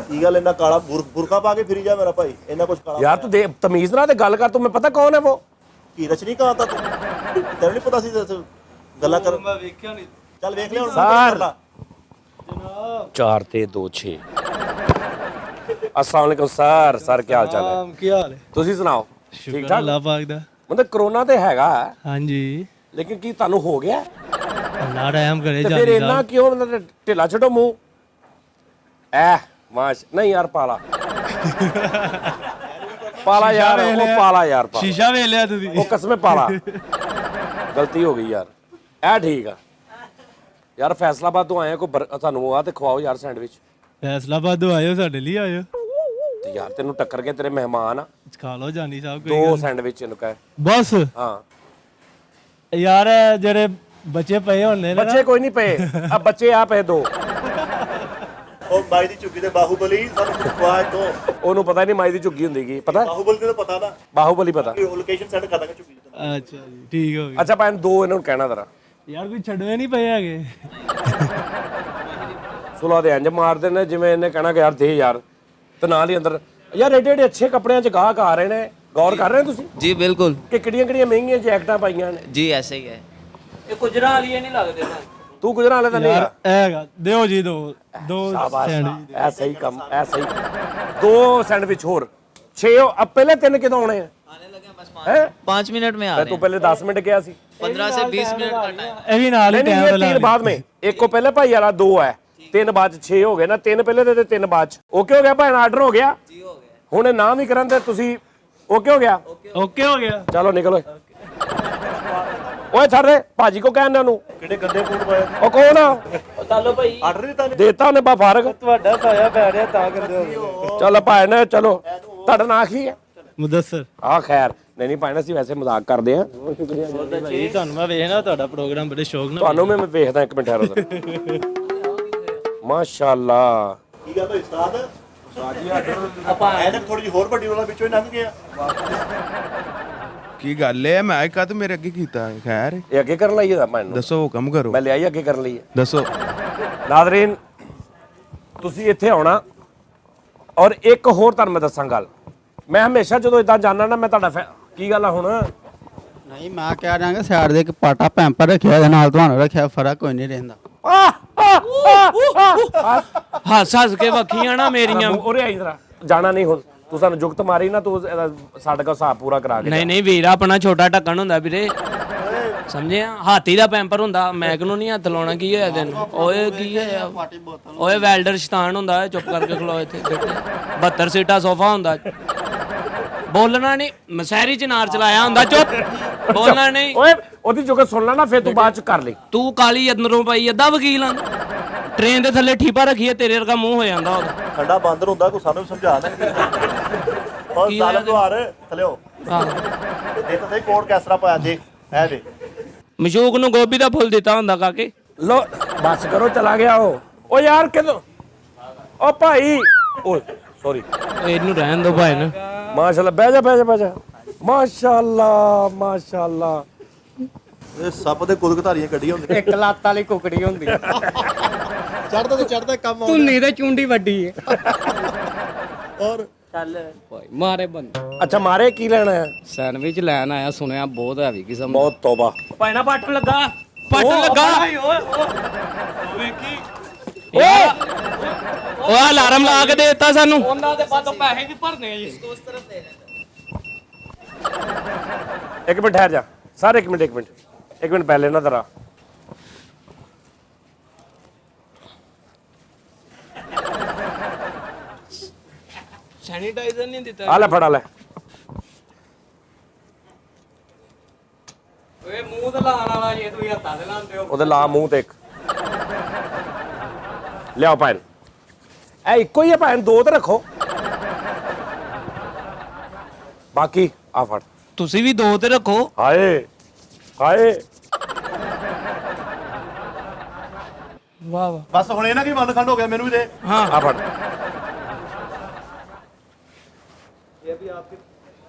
ਕੀ ਗੱਲ ਇੰਨਾ ਕਾਲਾ ਬੁਰਕਾ ਪਾ ਕੇ ਫਿਰੀ ਜਾ ਮੇਰਾ ਭਾਈ, ਇੰਨਾ ਕੁਝ ਕਾਲਾ। ਯਾਰ ਤੂੰ ਦੇ ਤਮੀਜ਼ ਨਾਲ ਤੇ ਗੱਲ ਕਰ, ਤੂੰ ਮੈਂ ਪਤਾ ਕੌਣ ਹੈ ਉਹ? ਕੀ ਰਚਨੀ ਕਹਾ ਤਾ ਤੂੰ? ਤੈਨੂੰ ਨਹੀਂ ਪਤਾ ਸੀ ਗੱਲਾਂ ਕਰ? ਮੈਂ ਵੇਖਿਆ ਨਹੀਂ। ਚੱਲ ਵੇਖ ਲਿਆ ਹੁਣ। ਸਰ 4 ਤੇ 2 6। अस्सलाम वालेकुम सर। सर क्या हाल चाल है? ਕੀ ਹਾਲ ਹੈ? ਤੁਸੀਂ ਸੁਣਾਓ, ਠੀਕ ਠਾਕ? ਅੱਲਾਹ ਪਾਕ ਦਾ। ਮਤਲਬ ਕਰੋਨਾ ਤੇ ਹੈਗਾ, ਹਾਂਜੀ ਲੇਕਿਨ ਕੀ ਤੁਹਾਨੂੰ ਹੋ ਗਿਆ? ਅੱਲਾਹ ਰਹਿਮ ਕਰੇ ਤੇ ਫਿਰ ਜਾਨੀ ਇੰਨਾ ਸਾਹਿਬ। ਕਿਉਂ ਮਤਲਬ ਢਿੱਲਾ ਛੱਡੋ ਮੂੰਹ ਐ ਮਾਸ਼ ਨਹੀਂ ਯਾਰ ਪਾਲਾ ਪਾਲਾ ਯਾਰ, ਉਹ ਪਾਲਾ ਯਾਰ, ਪਾਲਾ ਸ਼ੀਸ਼ਾ ਵੇਖ ਲਿਆ ਤੁਸੀਂ? ਉਹ ਕਸਮੇ ਪਾਲਾ ਗਲਤੀ ਹੋ ਗਈ ਯਾਰ। ਐ ਠੀਕ ਆ ਯਾਰ, ਫੈਸਲਾਬਾਦ ਤੋਂ ਆਏ ਕੋਈ ਤੁਹਾਨੂੰ ਆ ਤੇ ਖਵਾਓ ਯਾਰ ਸੈਂਡਵਿਚ। ਫੈਸਲਾਬਾਦ ਆਇਓ, ਸਾਡੇ ਲਈ ਆਇਓ। ਤੇ ਯਾਰ ਤੈਨੂੰ ਟੱਕਰ ਕੇ ਤੇਰੇ ਮਹਿਮਾਨ ਆ, ਖਾ ਲਓ ਜਾਨੀ ਸਾਹਿਬ। 2 ਸੈਂਡਵਿਚ ਇਹਨੂੰ ਕਹੇ। ਬਸ ਹਾਂ ਯਾਰ ਜਿਹੜੇ ਬੱਚੇ ਪਏ ਹੁੰਦੇ ਨੇ ਬੱਚੇ ਕੋਈ ਨਹੀਂ ਪਏ, ਆ ਬੱਚੇ ਆ ਪਏ 2। ਉਹ ਬਾਈ ਦੀ ਝੁੱਗੀ ਤੇ ਬਾਹੂਬਲੀ ਸਾਨੂੰ ਖਵਾ ਦੋ। ਉਹਨੂੰ ਪਤਾ ਨਹੀਂ ਮਾਈ ਦੀ ਝੁੱਗੀ ਹੁੰਦੀ ਕੀ ਪਤਾ? ਬਾਹੂਬਲੀ ਤੇ ਤਾਂ ਪਤਾ ਨਾ, ਬਾਹੂਬਲੀ ਪਤਾ। ਲੋਕੇਸ਼ਨ ਸੈਂਡ ਕਰ ਦਾਂਗੇ ਝੁੱਗੀ ਦੀ। ਅੱਛਾ ਜੀ, ਠੀਕ ਹੋ ਗਿਆ। ਅੱਛਾ ਭੈਣ 2 ਇਹਨਾਂ ਨੂੰ ਕਹਿਣਾ ਜ਼ਰਾ, ਯਾਰ ਕੋਈ ਛੱਡਵੇ ਨਹੀਂ ਪਏ ਹੈਗੇ। ਸੁਲਾ ਦੇ ਇੰਜ ਮਾਰਦੇ ਨੇ ਜਿਵੇਂ ਇਹਨੇ ਕਹਿਣਾ ਕਿ ਯਾਰ ਦੇ ਯਾਰ, ਤੇ ਨਾਲ ਹੀ ਅੰਦਰ ਯਾਰ ਏਡੇ ਏਡੇ ਅੱਛੇ ਕੱਪੜਿਆਂ 'ਚ ਗਾਹਕ ਆ ਰਹੇ ਨੇ। ਗੌਰ ਕਰ ਰਹੇ ਹੋ ਤੁਸੀਂ जी बिल्कुल ਕਿ ਕਿਹੜੀਆਂ ਕਿਹੜੀਆਂ ਮਹਿੰਗੀਆਂ ਜੈਕਟਾਂ ਪਾਈਆਂ ਨੇ? जी ऐसे ही है। ਇਹ ਕੁਜਰਾ ਵਾਲੀ ਨਹੀਂ ਲੱਗਦੇ ਨਾ। ਤੂੰ ਗੁਜਰਾਂ ਵਾਲੇ ਤਾਂ ਨਹੀਂ ਯਾਰ ਆ? ਹੈਗਾ, ਦਿਓ ਜੀ ਦੋ ਸ਼ਾਬਾਸ਼, ਸੈਂਡਵਿਚ। ਐ ਸਹੀ ਕੰਮ, ਐ ਸਹੀ। 2 ਸੈਂਡਵਿਚ ਹੋਰ 6। अब पहले 3 ਕਿਦੋਂ ਆਉਣੇ ਆ? आने लगे हैं बस हैं? 5 मिनट में आ रहे तू हैं। पहले 10 मिनट गया सी। 15 से 20 मिनट का टाइम। ਇਹ ਵੀ ਨਾਲ ਹੀ नहीं ਟਾਈਮ ये ਲਾ 3 बाद में, एक को पहले भाई वाला 2 है, 3 बाद 6 हो गए ना। 3 पहले ਤੇ 3 ਬਾਅਦ ਚ। ਓਕੇ ਹੋ ਗਿਆ ਭੈਣ, ਆਰਡਰ ਹੋ ਗਿਆ जी हो गया। ਹੁਣ ਇਹ ਨਾਮ ਹੀ ਕਰਨ ਤੇ ਤੁਸੀਂ ਓਕੇ ਹੋ ਗਿਆ। ਓਕੇ ਹੋ ਗਿਆ। ਚਲੋ ਨਿਕਲੋ ਓਏ ਛੱਡ ਦੇ ਭਾਜੀ ਕੋ ਕਹਿੰਦਾ ਉਹਨੂੰ। ਕਿਹੜੇ ਗੰਦੇ ਫੂਡ ਪਾਏ? ਉਹ ਕੌਣ ਆ? ਚੱਲੋ ਭਾਈ ਆਰਡਰ ਦਿੱਤਾ ਨੇ? ਦੇਤਾ ਉਹਨੇ ਬਾ ਫਾਰਗ। ਤੁਹਾਡਾ ਸਾਇਆ ਪੈ ਰਿਹਾ ਤਾਂ ਕਰਦੇ ਹੋ। ਚਲੋ ਭਾਈ ਨੇ, ਚਲੋ ਤੁਹਾਡਾ ਨਾਂ ਕੀ ਹੈ? ਮੁਦੱਸਰ ਆ ਖੈਰ ਨਹੀਂ ਭਾਈ, ਅਸੀਂ ਵੈਸੇ ਮਜ਼ਾਕ ਕਰਦੇ ਆ। ਜੀ ਤੁਹਾਨੂੰ ਮੈਂ ਵੇਖਣਾ, ਤੁਹਾਡਾ ਪ੍ਰੋਗਰਾਮ ਬੜੇ ਸ਼ੌਕ ਨਾਲ। ਤੁਹਾਨੂੰ ਮੈਂ ਵੇਖਦਾ, ਇੱਕ ਮਿੰਟ ਠਹਿਰੋ ਜ਼ਰਾ। ਮਾਸ਼ਾਅੱਲਾ। ਕੀ ਗੱਲ ਹੋਈ ਉਸਤਾਦ? ਆਪਾਂ ਐਨਕ ਥੋੜੀ ਜਿਹੀ ਹੋਰ ਵੱਡੀ ਵਾਲਾ ਵਿੱਚੋਂ ਹੀ ਲੰਘ ਗਿਆ। ਕੀ ਗੱਲ ਹੈ? ਮੈਂ ਕਾ ਮੇਰੇ ਅੱਗੇ ਕੀਤਾ ਖੈਰ ਇਹ ਅੱਗੇ ਕਰਨ ਲਈ ਇਹਦਾ ਮੈਨੂੰ ਦੱਸੋ ਹੁਕਮ ਕਰੋ। ਮੈਂ ਲਿਆਈ ਅੱਗੇ ਕਰਨ ਲਈ ਹੈ। ਦੱਸੋ। ਨਾਜ਼ਰੀਨ ਤੁਸੀਂ ਇੱਥੇ ਆਉਣਾ ਔਰ ਇੱਕ ਹੋਰ ਤੁਹਾਨੂੰ ਮੈਂ ਦੱਸਾਂ ਗੱਲ। ਮੈਂ ਹਮੇਸ਼ਾ ਜਦੋਂ ਇਦਾਂ ਜਾਣਾ ਨਾ ਮੈਂ ਤੁਹਾਡਾ ਕੀ ਗੱਲ ਆ ਹੁਣ ਨਹੀਂ ਮੈਂ ਕਹਿ ਰਿਹਾ ਕਿ ਸਾਈਡ ਦੇ ਇੱਕ ਪਾਟਾ ਪੈਂਪਰ ਰੱਖਿਆ ਇਹਦੇ ਨਾਲ ਤੁਹਾਨੂੰ ਰੱਖਿਆ ਫਰਕ ਕੋਈ ਨਹੀਂ ਰਹਿੰਦਾ। ਹੱਸ ਹੱਸ ਕੇ ਵੱਖੀਆਂ ਨਾ ਮੇਰੀਆਂ। ਉਰੇ ਆਈ ਜਰਾ ਜਾਣਾ ਨਹੀਂ ਹੁਣ ਤੂੰ ਸਾਨੂੰ ਜੁਗਤ ਮਾਰੀ ਨਾ ਤੂੰ ਸਾਡੇ ਕੋਲ ਹਿਸਾਬ ਪੂਰਾ ਕਰਾ ਕੇ ਨਹੀਂ ਨਹੀਂ ਵੀਰ ਆਪਣਾ ਛੋਟਾ ਢੱਕਣ ਹੁੰਦਾ ਵੀਰੇ ਸਮਝਿਆ ਹਾਥੀ ਦਾ ਪੈਂਪਰ ਹੁੰਦਾ ਮੈਕ ਨੂੰ ਨਹੀਂ ਹੱਥ ਲਾਉਣਾ ਕੀ ਹੋਇਆ ਤੈਨੂੰ ਓਏ ਕੀ ਹੋਇਆ ਓਏ ਵੈਲਡਰ ਸ਼ੈਤਾਨ ਹੁੰਦਾ ਚੁੱਪ ਕਰਕੇ ਖਲੋ ਇੱਥੇ 72 ਸੀਟਾਂ ਸੋਫਾ ਹੁੰਦਾ ਬੋਲਣਾ ਨਹੀਂ ਮਸਹਿਰੀ ਚ ਨਾਰ ਚਲਾਇਆ ਹੁੰਦਾ ਚੁੱਪ ਬੋਲਣਾ ਨਹੀਂ ਓਏ ਉਹਦੀ ਜੁਗਤ ਸੁਣ ਲੈ ਨਾ ਫਿਰ ਤੂੰ ਬਾਅਦ ਚ ਕਰ ਲਈ ਤੂੰ ਕਾਲੀ ਅੰਦਰੋਂ ਪਾਈ ਅੱਧਾ ਵਕੀਲ ਆ ਟ੍ਰੇਨ ਦੇ ਥੱਲੇ ਠੀਪਾ ਰੱਖੀਏ ਤੇਰੇ ਵਰਗਾ ਮੂੰਹ ਹੋ ਜਾਂਦਾ ਉਹਦਾ ਠੰਡਾ ਬਾਂਦਰ ਹੁੰਦਾ ਕੋਈ ਸਾਨੂੰ ਵੀ ਸਮਝਾ ਦੇ ਔਰ ਸਾਲ ਦੁਆਰ ਥਲਿਓ ਇਹ ਤਾਂ ਸਹੀ ਕੋਡ ਕਿਸ ਤਰ੍ਹਾਂ ਪਾਇਆ ਦੇਖ ਐ ਦੇ ਮਸ਼ੂਕ ਨੂੰ ਗੋਭੀ ਦਾ ਫੁੱਲ ਦਿੱਤਾ ਹੁੰਦਾ ਕਾਕੇ ਲੋ ਬਸ ਕਰੋ ਚਲਾ ਗਿਆ ਉਹ ਓ ਯਾਰ ਕਿਦੋਂ ਓ ਭਾਈ ਓਏ ਸੌਰੀ ਇਹਨੂੰ ਰਹਿਣ ਦੋ ਭਾਈ ਨਾ ਮਾਸ਼ਾਅੱਲਾ ਬਹਿ ਜਾ ਬਹਿ ਜਾ ਬਹਿ ਜਾ ਮਾਸ਼ਾਅੱਲਾ ਮਾਸ਼ਾਅੱਲਾ ਇਹ ਸੱਪ ਦੇ ਕੁਦਕਧਾਰੀਆਂ ਕੱਢੀਆਂ ਹੁੰਦੀਆਂ ਇੱਕ ਲੱਤ ਵਾਲੀ ਕੁਕੜੀ ਹੁੰਦੀ ਚੜਦਾ ਤੇ ਚੜਦਾ ਕੰਮ ਆਉਂਦਾ ਧੁੰਨੀ ਤੇ ਚੁੰਡੀ ਵੱਡੀ ਹੈ ਔਰ ਚੱਲ ਭਾਈ ਮਾਰੇ ਬੰਦ ਅੱਛਾ ਮਾਰੇ ਕੀ ਲੈਣਾ ਹੈ ਸੈਂਡਵਿਚ ਲੈਣ ਆਇਆ ਸੁਣਿਆ ਬਹੁਤ ਹੈਵੀ ਕਿਸਮ ਬਹੁਤ ਤੋਬਾ ਭਾਈ ਨਾ ਪੱਟ ਲੱਗਾ ਵੇਖੀ ਉਹ ਅਲਾਰਮ ਲਾ ਕੇ ਦੇ ਦਿੱਤਾ ਸਾਨੂੰ ਉਹਨਾਂ ਦੇ ਬਾਅਦ ਪੈਸੇ ਵੀ ਭਰਨੇ ਆ ਜੀ ਇੱਕ ਮਿੰਟ ਠਹਿਰ ਜਾ ਸਰ ਇੱਕ ਮਿੰਟ ਪਹਿਲੇ ਨਾ ਜ਼ਰਾ ਸੈਨੀਟਾਈਜ਼ਰ ਨਹੀਂ ਦਿੱਤਾ ਆ ਲੈ ਫੜਾ ਲੈ ਓਏ ਮੂੰਹ ਤੇ ਲਾਣ ਵਾਲਾ ਜੇ ਤੁਸੀਂ ਹੱਥਾਂ ਤੇ ਲਾਉਂਦੇ ਹੋ ਉਹਦੇ ਲਾ ਮੂੰਹ ਤੇ ਇੱਕ ਲਿਆਓ ਭੈਣ ਇਹ ਇੱਕੋ ਹੀ ਹੈ ਭੈਣ ਦੋ ਤੇ ਰੱਖੋ ਬਾਕੀ ਆ ਫੜ ਤੁਸੀਂ ਵੀ ਦੋ ਤੇ ਰੱਖੋ ਹਾਏ ਹਾਏ ਵਾਹ ਵਾਹ ਬਸ ਹੁਣ ਇਹਨਾਂ ਕੀ ਬੰਦ ਖੰਡ ਹੋ ਗਿਆ ਮੈਨੂੰ ਵੀ ਦੇ ਆ ਫੜ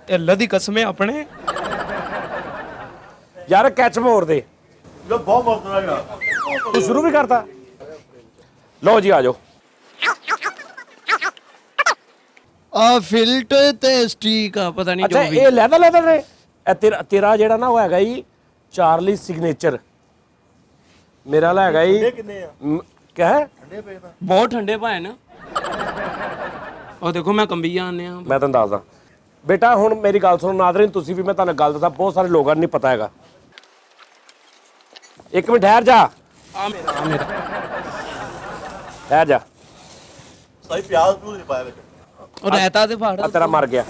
ਅੱਲਾ ਦੀ ਕਸਮ ਹੈ ਆਪਣੇ ਯਾਰ ਕੈਚ ਮੋਰ ਦੇ ਲੋ ਬਹੁਤ ਮਜ਼ਾ ਆਇਆ ਤੂੰ ਸ਼ੁਰੂ ਵੀ ਕਰਤਾ ਲਓ ਜੀ ਆ ਜਾਓ ਆ ਫਿਲਟਰ ਤੇ ਠੀਕ ਆ ਪਤਾ ਨਹੀਂ ਜੋ ਅੱਛਾ ਵੀ ਇਹ ਲੈਦਰ ਨੇ ਇਹ ਤੇਰਾ ਜਿਹੜਾ ਨਾ ਉਹ ਹੈਗਾ ਜੀ ਚਾਰਲੀ ਸਿਗਨੇਚਰ ਮੇਰਾ ਵਾਲਾ ਹੈਗਾ ਜੀ ਕਿੰਨੇ ਆ ਕਿਆ ਹੈ ਠੰਡੇ ਪਏ ਤਾਂ ਬਹੁਤ ਠੰਡੇ ਭਾਏ ਨਾ ਉਹ ਦੇਖੋ ਮੈਂ ਕੰਬੀ ਜਾਂਦੇ ਆ ਮੈਂ ਤੁਹਾਨੂੰ ਦੱਸਦਾ ਬੇਟਾ ਹੁਣ ਮੇਰੀ ਗੱਲ ਸੁਣੋ ਨਾਜ਼ਰੀਨ ਤੁਸੀਂ ਵੀ ਮੈਂ ਤੁਹਾਨੂੰ ਗੱਲ ਦੱਸਾਂ ਬਹੁਤ ਸਾਰੇ ਲੋਕਾਂ ਨੂੰ ਨਹੀਂ ਪਤਾ ਹੈਗਾ ਇੱਕ ਮਿੰਟ ਠਹਿਰ ਜਾ ਆ ਮੇਰਾ ਠਹਿਰ ਜਾ ਸਹੀ ਪਿਆਜ਼ ਤੂੰ ਨਹੀਂ ਪਾਇਆ ਵਿੱਚ ਉਹ ਰਹਿਤਾ ਤੇ ਫਾੜ ਆ ਤੇਰਾ ਮਰ ਗਿਆ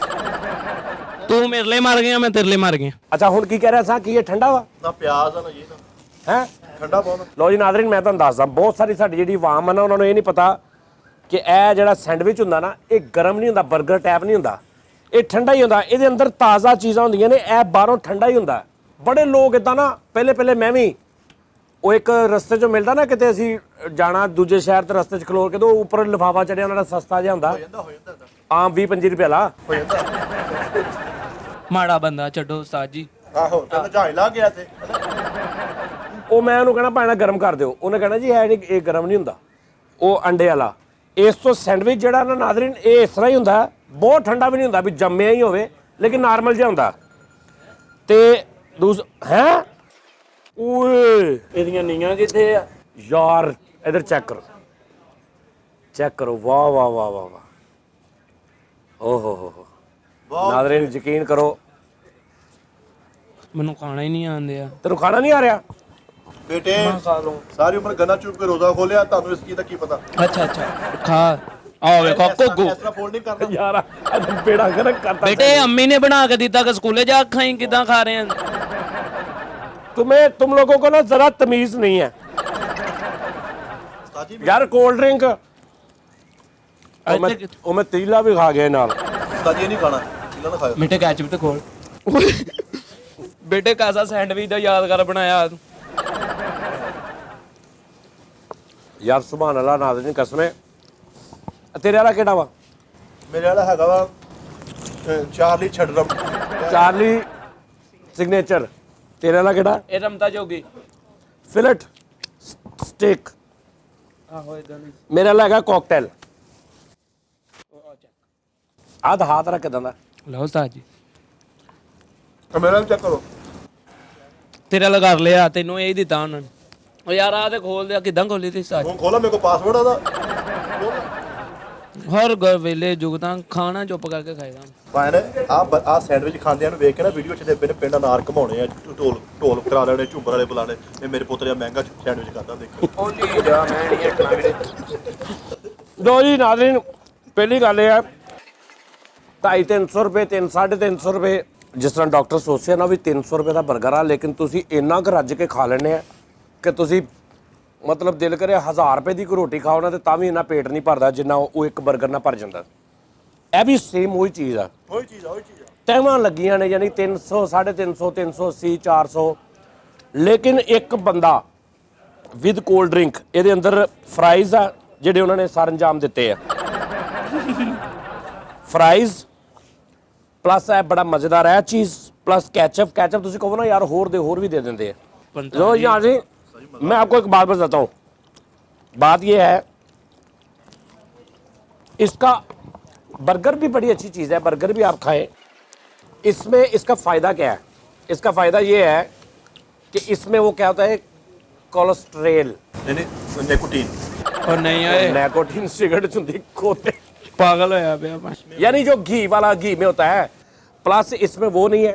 ਤੂੰ ਮੇਰੇ ਲਈ ਮਰ ਗਿਆ ਮੈਂ ਤੇਰੇ ਲਈ ਮਰ ਗਿਆ ਅੱਛਾ ਹੁਣ ਕੀ ਕਹਿ ਰਿਹਾ ਸਾਂ ਕੀ ਇਹ ਠੰਡਾ ਵਾ ਨਾ ਪਿਆਜ਼ ਆ ਨਾ ਇਹ ਨਾ ਹੈ ਠੰਡਾ ਬਹੁਤ ਲੋ ਜੀ ਨਾਜ਼ਰੀਨ ਮੈਂ ਤੁਹਾਨੂੰ ਦੱਸਦਾ ਬਹੁਤ ਸਾਰੀ ਸਾਡੀ ਜਿਹੜੀ ਆਵਾਮ ਆ ਨਾ ਉਹਨਾਂ ਨੂੰ ਇਹ ਨਹੀਂ ਪਤਾ ਕਿ ਇਹ ਜਿਹੜਾ ਸੈਂਡਵਿਚ ਹੁੰਦਾ ਨਾ ਇਹ ਗਰਮ ਨਹੀਂ ਹੁੰਦਾ 버ਗਰ ਟਾਈਪ ਨਹੀਂ ਹੁੰਦਾ ਇਹ ਠੰਡਾ ਹੀ ਹੁੰਦਾ ਇਹਦੇ ਅੰਦਰ ਤਾਜ਼ਾ ਚੀਜ਼ਾਂ ਹੁੰਦੀਆਂ ਨੇ ਇਹ ਬਾਹਰੋਂ ਠੰਡਾ ਹੀ ਹੁੰਦਾ ਬੜੇ ਲੋਕ ਇਦਾਂ ਨਾ ਪਹਿਲੇ ਮੈਂ ਵੀ ਉਹ ਇੱਕ ਰਸਤੇ 'ਚੋਂ ਮਿਲਦਾ ਨਾ ਕਿਤੇ ਅਸੀਂ ਜਾਣਾ ਦੂਜੇ ਸ਼ਹਿਰ ਤੇ ਰਸਤੇ 'ਚ ਖਲੋ ਕੇ ਤੇ ਉਹ ਉੱਪਰ ਲਿਫਾਫਾ ਚੜਿਆ ਉਹਨਾਂ ਦਾ ਸਸਤਾ ਜਿਹਾ ਹੁੰਦਾ ਆਮ 20-25 ਰੁਪਏ ਵਾਲਾ ਮਾੜਾ ਬੰਦਾ ਛੱਡੋ ਉਸਤਾਦ ਜੀ ਆਹੋ ਤੈਨੂੰ ਝਾਈ ਲਾ ਗਿਆ ਤੇ ਉਹ ਮੈਂ ਉਹਨੂੰ ਕਹਿਣਾ ਭਾਣਾ ਗਰਮ ਕਰ ਦਿਓ ਉਹਨੇ ਕਹਿਣਾ ਜੀ ਹੈ ਨਹੀਂ ਇਹ ਗਰਮ ਨਹੀਂ ਹੁੰਦਾ ਉਹ ਅੰਡੇ ਵਾਲਾ ਇਸ ਤੋਂ ਸੈਂਡਵਿਚ ਜਿਹੜਾ ਨਾ ਨਾਜ਼ਰੀਨ ਇਹ ਇਸ ਤਰ੍ਹਾਂ ਹੀ ਹੁੰਦਾ ਬਹੁਤ ਠੰਡਾ ਵੀ ਨਹੀਂ ਹੁੰਦਾ ਵੀ ਜੰਮਿਆ ਹੀ ਹੋਵੇ ਲੇਕਿਨ ਨਾਰਮਲ ਜਿਹਾ ਹੁੰਦਾ ਤੇ ਹੈ ਓਏ ਇਹਦੀਆਂ ਨੀਆਂ ਕਿੱਥੇ ਆ ਯਾਰ ਇਧਰ ਚੈੱਕ ਕਰੋ ਵਾਹ ਵਾਹ ਵਾਹ ਵਾਹ ਵਾਹ ਓ ਹੋ ਨਾਜ਼ਰੀਨ ਯਕੀਨ ਕਰੋ ਮੈਨੂੰ ਖਾਣਾ ਹੀ ਨਹੀਂ ਆਉਂਦੇ ਆ ਤੈਨੂੰ ਖਾਣਾ ਨਹੀਂ ਆ ਰਿਹਾ ਬੇਟੇ ਸਾਰੀ ਉਮਰ ਗੰਨਾ ਚੁੱਪ ਕੇ ਰੋਜ਼ਾ ਖੋਲਿਆ ਤੁਹਾਨੂੰ ਇਸ ਚੀਜ਼ ਦਾ ਕੀ ਪਤਾ ਅੱਛਾ ਖਾ ਆ ਵੇਖੋ ਕੋਗੋ ਇਸ ਤਰ੍ਹਾਂ ਫੋਲਡ ਨਹੀਂ ਕਰਦਾ ਯਾਰ ਅੱਜ ਪੇੜਾ ਕਰਤਾ ਬੇਟੇ ਅੰਮੀ ਨੇ ਬਣਾ ਕੇ ਦਿੱਤਾ ਕਿ ਸਕੂਲੇ ਜਾ ਖਾਈ ਕਿਦਾਂ ਖਾ ਰਹੇ ਆ तुम लोगों को ना जरा तमीज नहीं है यार कोल्ड ड्रिंक मैं तीला भी खा गया नाल ਉਸਤਾਦ ਇਹ ਨਹੀਂ ਖਾਣਾ ਇਹਨਾਂ ਨਾ ਖਾਓ ਮਿੱਠੇ ਕੈਚਅਪ ਤੇ ਖੋਲ ਬੇਟੇ ਕਾਸਾ ਸੈਂਡਵਿਚ ਦਾ ਯਾਦਗਾਰ ਬਣਾਇਆ यार सुभान अल्लाह नाज़रीन कसमें तेरे वाला केड़ा वा ਮੇਰੇ ਵਾਲਾ ਹੈਗਾ ਵਾ ਚਾਰਲੀ ਛੱਡਰਮ चार्ली ਸਿਗਨੇਚਰ। ਤੇਰੇ ਵਾਲਾ ਕਿਹੜਾ? ਇਹ ਰਮਤਾ ਜੋਗੀ। Filter stake. ਆਹੋ ਇਦਾਂ ਦੀ। ਮੇਰਾ ਵਾਲਾ ਹੈਗਾ ਕਾਕਟੇਲ। ਆਹ ਹੱਥ ਰੱਖ ਕਿਦਾਂ ਦਾ? ਲਓ ਉਸਤਾਦ ਜੀ, ਮੇਰਾ ਚੈੱਕ ਕਰੋ। ਤੇਰਾ ਲਗਾ ਲਿਆ, ਤੈਨੂੰ ਇਹ ਹੀ ਦਿੱਤਾ ਉਹਨਾਂ ਨੇ। ਉਹ ਯਾਰ ਆ ਤੇ ਖੋਲ ਦਿਆ, ਕਿਦਾਂ ਖੋਲੀ ਤੀ ਸਾਜ? ਹੁਣ ਖੋਲਾ, ਮੇਰੇ ਕੋਲ ਪਾਸਵਰਡ ਆਦਾ। ਹਰ ਵੇਲੇ ਜੁਗਤਾਂ ਖਾਣਾ ਚੁੱਪ ਕਰਕੇ ਖਾਏਗਾ। ਪਾਇਨ ਆ ਸੈਂਡਵਿਚ ਖਾਂਦਿਆਂ ਨੂੰ ਵੇਖ ਕੇ ਨਾ ਵੀਡੀਓ 'ਚ ਦੇ ਪਿੰਡ ਅਨਾਰ ਘਮਾਉਣੇ ਆ, ਢੋਲ ਕਰਾ ਲੈਣੇ, ਝੁੰਬਰ ਵਾਲੇ ਬੁਲਾਣੇ। ਇਹ ਮੇਰੇ ਪੁੱਤ ਦਾ ਮਹਿੰਗਾ ਸੈਂਡਵਿਚ ਖਾਂਦਾ, ਦੇਖੋ। ਲੋ ਜੀ ਨਾਜ਼ਰੀਨ, ਪਹਿਲੀ ਗੱਲ ਇਹ ਹੈ 250-300 ਰੁਪਏ, 300-350 ਰੁਪਏ। ਜਿਸ ਤਰ੍ਹਾਂ ਡਾਕਟਰ ਸੋਚਿਆ ਨਾ ਵੀ 300 ਰੁਪਏ ਦਾ 버ਗਰ ਆ, ਲੇਕਿਨ ਤੁਸੀਂ ਇੰਨਾ ਕੁ ਰੱਜ ਕੇ ਖਾ ਲੈਣੇ ਆ ਕਿ ਤੁਸੀਂ ਮਤਲਬ ਦਿਲ ਕਰੇ 1000 ਰੁਪਏ ਦੀ ਕੋਈ ਰੋਟੀ ਖਾਓ ਨਾ ਤੇ ਤਾਂ ਵੀ ਇੰਨਾ ਪੇਟ ਨਹੀਂ ਭਰਦਾ ਜਿੰਨਾ ਉਹ ਇੱਕ 버ਗਰ ਨਾਲ ਭਰ ਜਾਂਦਾ। ਇਹ ਵੀ ਸੇਮ ਉਹੀ ਚੀਜ਼ ਆ, ਉਹੀ ਚੀਜ਼ ਆ। ਟਾਈਮਾਂ ਲੱਗੀਆਂ ਨੇ, ਯਾਨੀ 300, 350, 380, 400। ਲੇਕਿਨ ਇੱਕ ਬੰਦਾ ਵਿਦ ਕੋਲਡ ਡਰਿੰਕ, ਇਹਦੇ ਅੰਦਰ ਫਰਾਈਜ਼ ਆ ਜਿਹੜੇ ਉਹਨਾਂ ਨੇ ਸਰੰਜਾਮ ਦਿੱਤੇ ਆ। ਫਰਾਈਜ਼ ਪਲੱਸ ਇਹ ਬੜਾ ਮਜ਼ੇਦਾਰ ਹੈ ਚੀਜ਼, ਪਲੱਸ केचप ਤੁਸੀਂ कहो ना यार और भी दे देते हैं। लो यहाँ से मैं आपको एक बात बताता हूँ। बात ये है, इसका बर्गर भी बड़ी अच्छी चीज़ है, बर्गर भी आप खाएं। इसमें इसका फ़ायदा क्या है? इसका फ़ायदा ये है कि इसमें वो क्या होता है, कोलेस्ट्रेल नहीं निकोटीन। और नहीं आए निकोटीन सिगरेट चुंदी खोते पागल होया पिया मैं। यानी जो घी वाला घी में होता है, प्लस इसमें वो नहीं है।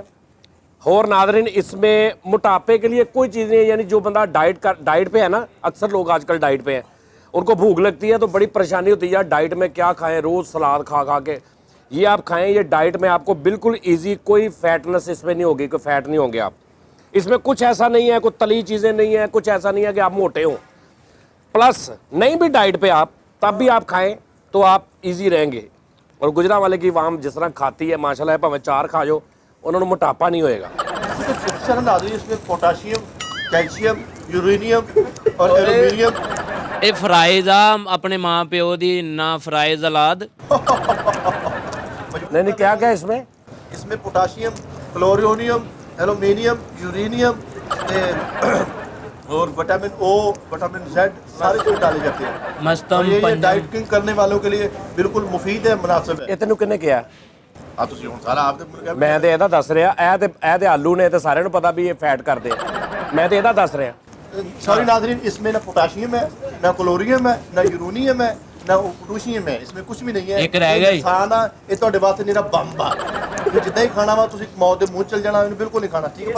और नादरीन, इसमें मोटापे के लिए कोई चीज़ नहीं है। यानी जो बंदा डाइट पे है ना, अक्सर लोग आजकल डाइट पे हैं, उनको भूख लगती है तो बड़ी परेशानी होती है यार डाइट में क्या खाएं, रोज़ सलाद खा खा के। ये आप खाएं, ये डाइट में आपको बिल्कुल ईजी, कोई फैटनेस इसमें नहीं होगी, कोई फैट नहीं होंगे आप। इसमें कुछ ऐसा नहीं है, कोई तली चीज़ें नहीं है, कुछ ऐसा नहीं है कि आप मोटे हो। प्लस नहीं भी डाइट पे आप, तब भी आप खाएं तो आप ईजी रहेंगे। और गुजरा वाले की वाम जिस तरह खाती है माशाल्लाह, भावें 4 खा जाओ, उन्होंने मोटापा नहीं होएगा। इसमें पोटाशियम, कैल्शियम, यूरेनियम और एल्यूमिनियम। ਇਹ ਫਰਾਈਜ਼ ਆ ਆਪਣੇ ਮਾਂ ਪਿਓ ਦੀ ਨਾ ਫਰਾਈਜ਼ ਔਲਾਦ। नहीं क्या क्या इसमें? इसमें पोटाशियम, क्लोरोनियम, एल्यूमिनियम, यूरेनियम और विटामिन ओ, विटामिन जेड सारे जो डाले जाते हैं। ਮਸਤਮ ये पंजम डाइटिंग करने वालों के लिए बिल्कुल मुफीद है, मुनासिब है। ਇਹ ਤੈਨੂੰ ਕਿਹਨੇ ਕਿਹਾ? ਆ ਤੁਸੀਂ ਹੁਣ ਸਾਰਾ ਆਪ ਦੇ ਮੈਂ ਤੇ ਇਹਦਾ ਦੱਸ ਰਿਹਾ। ਇਹ ਤੇ ਆਲੂ ਨੇ ਤੇ ਸਾਰਿਆਂ ਨੂੰ ਪਤਾ ਵੀ ਇਹ ਫੈਟ ਕਰਦੇ ਆ। ਮੈਂ ਤੇ ਇਹਦਾ ਦੱਸ ਰਿਹਾ। सॉरी नाज़रीन, इसमें ना पोटाशियम है, ना क्लोरियम है, ना यूरेनियम है, ना पोटेशियम है। इसमें कुछ भी नहीं है। एक रह गई। खाना ये ਤੁਹਾਡੇ ਵਾਸਤੇ ਨਿਹਰਾ ਬੰਬ ਆ। ਜਿੱਦਾਂ ਹੀ ਖਾਣਾ ਵਾ ਤੁਸੀਂ ਮੌਤ ਦੇ ਮੂੰਹ ਚਲ ਜਾਣਾ, ਇਹਨੂੰ ਬਿਲਕੁਲ ਨਹੀਂ ਖਾਣਾ। ਠੀਕ ਹੈ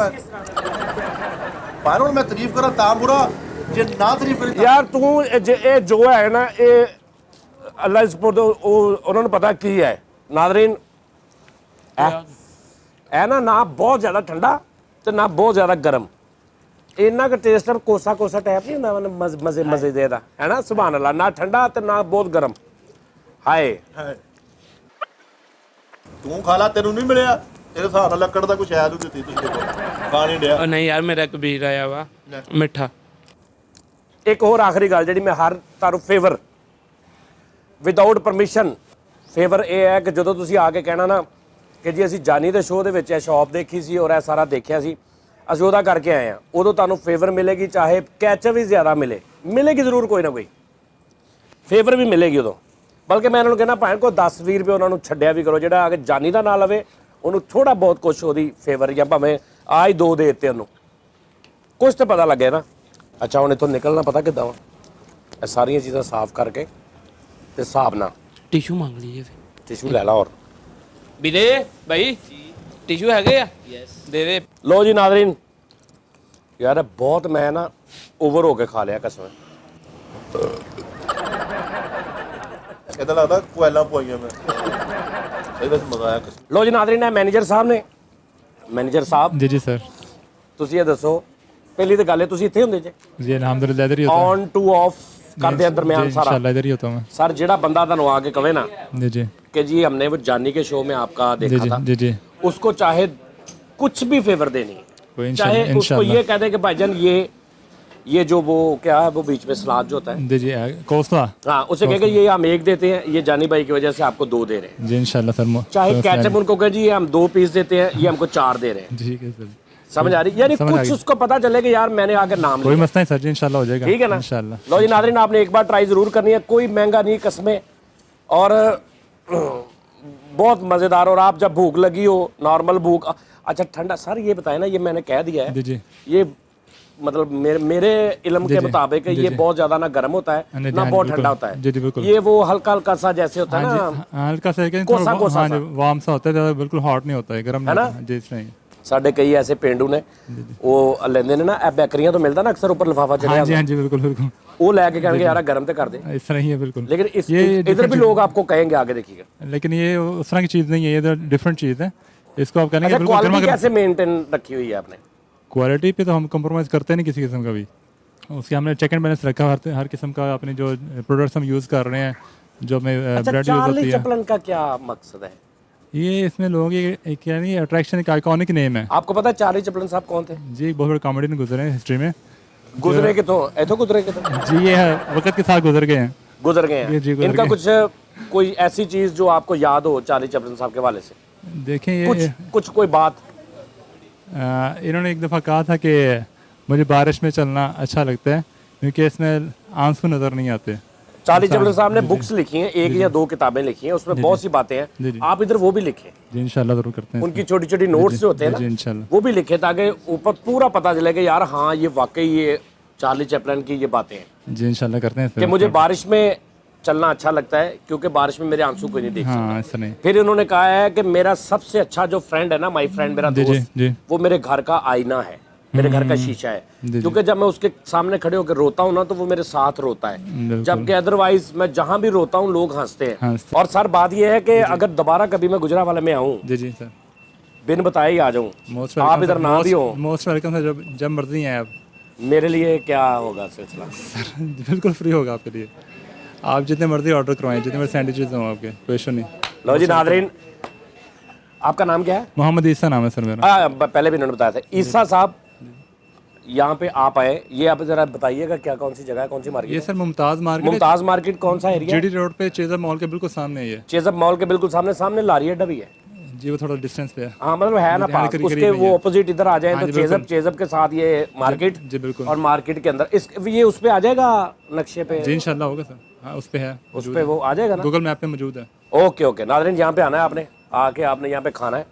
ਭਾਈ ਹੁਣ ਮੈਂ ਤਾਰੀਫ ਕਰਾਂ ਤਾਂ ਬੁਰਾ, ਜੇ ਨਾ ਤਾਰੀਫ ਕਰੀ ਤਾਂ ਯਾਰ ਤੂੰ ਇਹ ਜੋ ਹੈ ਨਾ, ਇਹ ਅੱਲਾ ਸਪੋਰਟ ਉਹਨਾਂ ਨੂੰ ਪਤਾ ਕੀ ਹੈ। ਨਾਜ਼ਰੀਨ, ਇਹ ਨਾ ਬਹੁਤ ਜ਼ਿਆਦਾ ਠੰਡਾ ਤੇ ਨਾ ਬਹੁਤ ਜ਼ਿਆਦਾ ਗਰਮ, ਇੰਨਾ ਕੁ ਟੇਸਟ ਕੋਸਾ ਕੋਸਾ ਟਾਈਪ ਨਹੀਂ ਹੁੰਦਾ, ਮਜ਼ੇ ਦਾ ਹੈ ਨਾ। ਸੁਭਾਨ ਅੱਲਾ, ਨਾ ਠੰਡਾ ਤੇ ਨਾ ਬਹੁਤ ਗਰਮ। ਹਾਏ ਤੂੰ ਖਾ ਲਾ, ਤੈਨੂੰ ਨਹੀਂ ਮਿਲਿਆ। ਤੇਰੇ ਹਿਸਾਬ ਨਾਲ ਲੱਕੜ ਦਾ ਕੁਛ ਸ਼ਾਇਦ ਉਹ ਦਿੱਤੀ ਤੁਸੀਂ ਦੇਖੋ, ਖਾ ਨਹੀਂ ਡਿਆ। ਉਹ ਨਹੀਂ ਯਾਰ, ਮੇਰਾ ਕਬੀਰ ਆਇਆ ਵਾ ਮਿੱਠਾ। ਇੱਕ ਹੋਰ ਆਖਰੀ ਗੱਲ ਜਿਹੜੀ ਮੈਂ ਹਰ ਤੁਹਾਨੂੰ ਫੇਵਰ ਵਿਦਆਊਟ ਪਰਮਿਸ਼ਨ ਫੇਵਰ ਇਹ ਹੈ ਕਿ ਜਦੋਂ ਤੁਸੀਂ ਆ ਕੇ ਕਹਿਣਾ ਨਾ ਕਿ ਜੀ ਅਸੀਂ ਜਾਨੀ ਦੇ ਸ਼ੋਅ ਦੇ ਵਿੱਚ ਇਹ ਸ਼ਾਪ ਦੇਖੀ ਸੀ ਔਰ ਇਹ ਸਾਰਾ ਦੇਖਿਆ ਸੀ, ਅਸੀਂ ਉਹਦਾ ਕਰਕੇ ਆਏ ਹਾਂ, ਉਦੋਂ ਤੁਹਾਨੂੰ ਫੇਵਰ ਮਿਲੇਗੀ, ਚਾਹੇ ਕੈਚਅਪ ਵੀ ਜ਼ਿਆਦਾ ਮਿਲੇਗੀ ਜ਼ਰੂਰ, ਕੋਈ ਨਾ ਕੋਈ ਫੇਵਰ ਵੀ ਮਿਲੇਗੀ ਉਦੋਂ। ਬਲਕਿ ਮੈਂ ਇਹਨਾਂ ਨੂੰ ਕਹਿੰਦਾ ਭਾਵੇਂ ਕੋਈ 10-20 ਰੁਪਏ ਉਹਨਾਂ ਨੂੰ ਛੱਡਿਆ ਵੀ ਕਰੋ, ਜਿਹੜਾ ਆ ਕੇ ਜਾਨੀ ਦਾ ਨਾਂ ਲਵੇ ਉਹਨੂੰ ਥੋੜਾ ਬਹੁਤ ਕੁਛ ਉਹਦੀ ਫੇਵਰ, ਜਾਂ ਭਾਵੇਂ ਆ ਹੀ 2 ਦੇ ਦਿੱਤੇ ਉਹਨੂੰ, ਕੁਛ ਤਾਂ ਪਤਾ ਲੱਗੇ ਨਾ। ਅੱਛਾ ਹੁਣ ਇੱਥੋਂ ਨਿਕਲਣਾ ਪਤਾ ਕਿੱਦਾਂ ਵਾ? ਇਹ ਸਾਰੀਆਂ ਚੀਜ਼ਾਂ ਸਾਫ਼ ਕਰਕੇ ਤੇ ਹਿਸਾਬ ਨਾਲ ਟਿਸ਼ੂ ਮੰਗ ਲਈਏ ਫਿਰ। ਟਿਸ਼ੂ ਲੈ ਲਾ। ਹੋਰ ਵੀਰੇ ਭਾਈ ਟਿਸ਼ੂ ਹੈਗੇ ਆ? ਯੈਸ ਦੇ ਦੇ। ਲੋ ਜੀ ਨਾਜ਼ਰੀਨ, ਯਾਰ ਬਹੁਤ ਮੈਂ ਨਾ ਓਵਰ ਹੋ ਕੇ ਖਾ ਲਿਆ ਕਸਮ। ਇਹਦਾ ਲੱਗਦਾ ਕੋਇਲਾਂ ਪਵਾਈਆਂ ਮੈਂ। ਇਹਦਾ ਮਜ਼ਾ ਆਇਆ। ਲੋ ਜੀ ਨਾਜ਼ਰੀਨ, ਇਹ ਮੈਨੇਜਰ ਸਾਹਿਬ ਨੇ। ਮੈਨੇਜਰ ਸਾਹਿਬ जी जी सर। ਤੁਸੀਂ ਇਹ ਦੱਸੋ, ਪਹਿਲੀ ਤਾਂ ਗੱਲ ਹੈ ਤੁਸੀਂ ਇੱਥੇ ਹੁੰਦੇ ਜੇ? जी अल्हम्दुलिल्लाह इधर ही होता ਔਨ ਟੂ ਆਫ ਕਰਦੇ ਆ ਦਰਮਿਆਨ जी, ਸਾਰਾ? इंशाल्लाह इधर ही होता हूँ मैं। सर जेड़ा बंदा ਤੁਹਾਨੂੰ आ के कहे ना जी जी कि जी हमने वो जानी के शो में आपका जी देखा जी था, जी जी उसको चाहे कुछ भी फेवर देनी है, वो चाहे उसको इंशाल्लाह ये कह दे कि भाईजान ये जो वो क्या है वो बीच में सलाद जो होता है, जी जी कोस्ता हाँ, उसे कह के ये हम 1 देते हैं, ये जानी भाई की वजह से आपको 2 दे रहे हैं। जी इंशाल्लाह सर। चाहे कैचअप उनको कहे जी ये हम 2 पीस देते हैं, ये हमको 4 दे रहे हैं। ठीक है सर। समझ आ रही यानी समझ आ कुछ गई। उसको पता चले कि यार मैंने आकर नाम कोई लिया। मसला नहीं सर जी, इंशाल्लाह हो जाएगा। ठीक है ना? इंशाल्लाह। लो जी नाज़रीन, आपने एक बार ट्राई ज़रूर करनी है, कोई महंगा नहीं कस्में, और बहुत मज़ेदार। और आप जब भूख लगी हो, नॉर्मल भूख, अच्छा ठंडा, सर ये बताएं ना, ये मैंने कह दिया है, जी जी ये मतलब मेरे इल्म के जी, मुताबिक जी, ये जी। बहुत ज़्यादा ना गर्म होता है जी, ना हाँ जी, बहुत बिल्कुल। ठंडा होता है। जी, जी, बिल्कुल। ये वो हल्का हल्का सा जैसे होता है हाँ ना, जी, हाँ, हल्का सा लेकिन कोसा थोड़ा कोसा हाँ सा। जी, वार्म सा होता है, ज़्यादा बिल्कुल हॉट नहीं होता है, गर्म है नहीं ना? होता है। जी इसलिए साढ़े कई ऐसे पेंडू ने वो लेंदे ने ना, ए बेकरियां तो मिलता ना अक्सर ऊपर लिफाफा चढ़ा हाँ जी, हाँ जी, बिल्कुल बिल्कुल वो लेके कहेंगे यार गर्म तो कर दे, इस तरह ही है बिल्कुल। लेकिन इस ये इधर भी different लोग आपको कहेंगे, आगे देखिएगा। लेकिन ये उस तरह की चीज़ नहीं है, ये तो डिफरेंट चीज़ है। इसको आप कहेंगे अच्छा, बिल्कुल क्वालिटी गर्मा कैसे मेंटेन रखी हुई है आपने? क्वालिटी पे तो हम कम्प्रोमाइज़ करते नहीं किसी किस्म का भी। उसके हमने चेक एंड बैलेंस रखा, हर किस्म का अपने जो प्रोडक्ट्स हम यूज़ कर रहे हैं, जो हमें अच्छा, ब्रेड यूज़ होती चार्ली है, चैपलिन का क्या मकसद है? ये इसमें लोगों की एक यानी अट्रैक्शन, एक आइकॉनिक नेम है आपको पता है चार्ली चैपलिन साहब कौन थे? जी। एक बहुत बड़े कॉमेडियन गुजरे हैं हिस्ट्री में गुजरे के तो ऐथो गुजरे के तो जी, ये वक्त के साथ गुजर गए हैं। गुजर गए जी, हैं। गुजर इनका गए। कुछ कोई ऐसी चीज जो आपको याद हो चार्ली चैपलिन साहब के हवाले से, देखें कुछ ये कुछ कोई बात? इन्होंने एक दफ़ा कहा था कि मुझे बारिश में चलना अच्छा लगता है क्योंकि इसमें आंसू नज़र नहीं आते। चार्ली चैपलिन साहब ने बुक्स लिखी हैं, एक या दो किताबें लिखी हैं, उसमें बहुत सी बातें जी, हैं। जी। आप इधर वो भी लिखें, जी इंशाल्लाह ज़रूर करते हैं। उनकी छोटी छोटी नोट्स जो होते हैं जी ना, इंशाल्लाह। वो भी लिखे, ताकि ऊपर पूरा पता चले कि यार हाँ ये वाकई ये चार्ली चैपलिन की ये बातें हैं जी इंशाल्लाह करते हैं इस कि पे। मुझे बारिश में चलना अच्छा लगता है क्योंकि बारिश में मेरे आंसू कोई नहीं देख सकता। हाँ ऐसा नहीं। फिर इन्होंने कहा है कि मेरा सबसे अच्छा जो फ्रेंड है ना, माय फ्रेंड, मेरा जी, जी, दोस्त, जी। वो मेरे घर का आईना है, मेरे घर का शीशा है। जी। क्योंकि जब मैं उसके सामने खड़े होकर रोता हूँ ना, तो वो मेरे साथ रोता है, बिल्कुल। जबकि अदरवाइज मैं जहाँ भी रोता हूँ लोग हंसते हैं। हंसते। और सर बात ये है कि अगर दोबारा कभी मैं गुजरावाला में आऊँ, जी जी सर, बिन बताए ही आ जाऊँ, मोस्ट आप इधर ना भी हो, मोस्ट वेलकम सर, जब मर्जी आए आप। मेरे लिए क्या होगा सिलसिला? बिल्कुल फ्री होगा आपके लिए, आप जितने मर्जी ऑर्डर करवाएं, जितने मर्जी सैंडविचेज हों आपके, कोई इशू नहीं। लो जी नाज़रीन, आपका नाम क्या है? मोहम्मद ईसा नाम है सर मेरा। पहले भी इन्होंने बताया था। ईसा साहब, यहाँ पे आप आए, ये आप जरा बताइएगा क्या, कौन सी जगह है, कौन सी ये market? Sir Mumtaz market, Mumtaz market कौन सा एरिया? जीडी रोड पे चेजर मॉल के बिल्कुल सामने ही है। चेजअप मॉल के बिल्कुल सामने, सामने लारी अड्डा भी है। जी वो थोड़ा डिस्टेंस पे है। हाँ मतलब है ना लुधियाना पास, करीब उसके करीब ही वो है। ऑपोजिट इधर आ जाए हाँ तो जी, चेजअप, बिल्कुल। चेजअप के साथ ये मार्केट, जी बिल्कुल। और मार्केट के अंदर इस ये उस पे आ जाएगा नक्शे पे, जी इंशाल्लाह होगा सर, हाँ उस पे है, उस पे वो आ जाएगा ना? गूगल मैप पे मौजूद है। ओके ओके नाज़रीन, यहाँ पे आना है आपने, आके आपने यहाँ पे खाना है,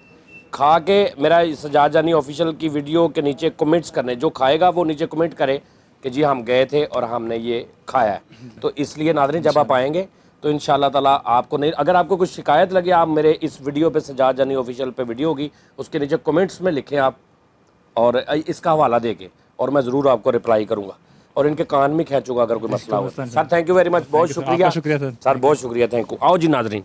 खा के मेरा सजाद जानी ऑफिशियल की वीडियो के नीचे कमेंट्स करने, जो खाएगा वो नीचे कमेंट करे कि जी हम गए थे और हमने ये खाया है। तो इसलिए नाज़रीन जब आप आएंगे तो इंशाल्लाह ताला आपको नहीं, अगर आपको कुछ शिकायत लगे, आप मेरे इस वीडियो पे सजाद जानी ऑफिशियल पे वीडियो होगी, उसके नीचे कमेंट्स में लिखें आप, और इसका हवाला दे के, और मैं ज़रूर आपको रिप्लाई करूँगा और इनके कान में खींचूंगा अगर कोई मसला हो। Sir thank you very much, बहुत शुक्रिया शुक्रिया सर। सर, बहुत शुक्रिया, थैंक यू। आओ जी नाज़रीन।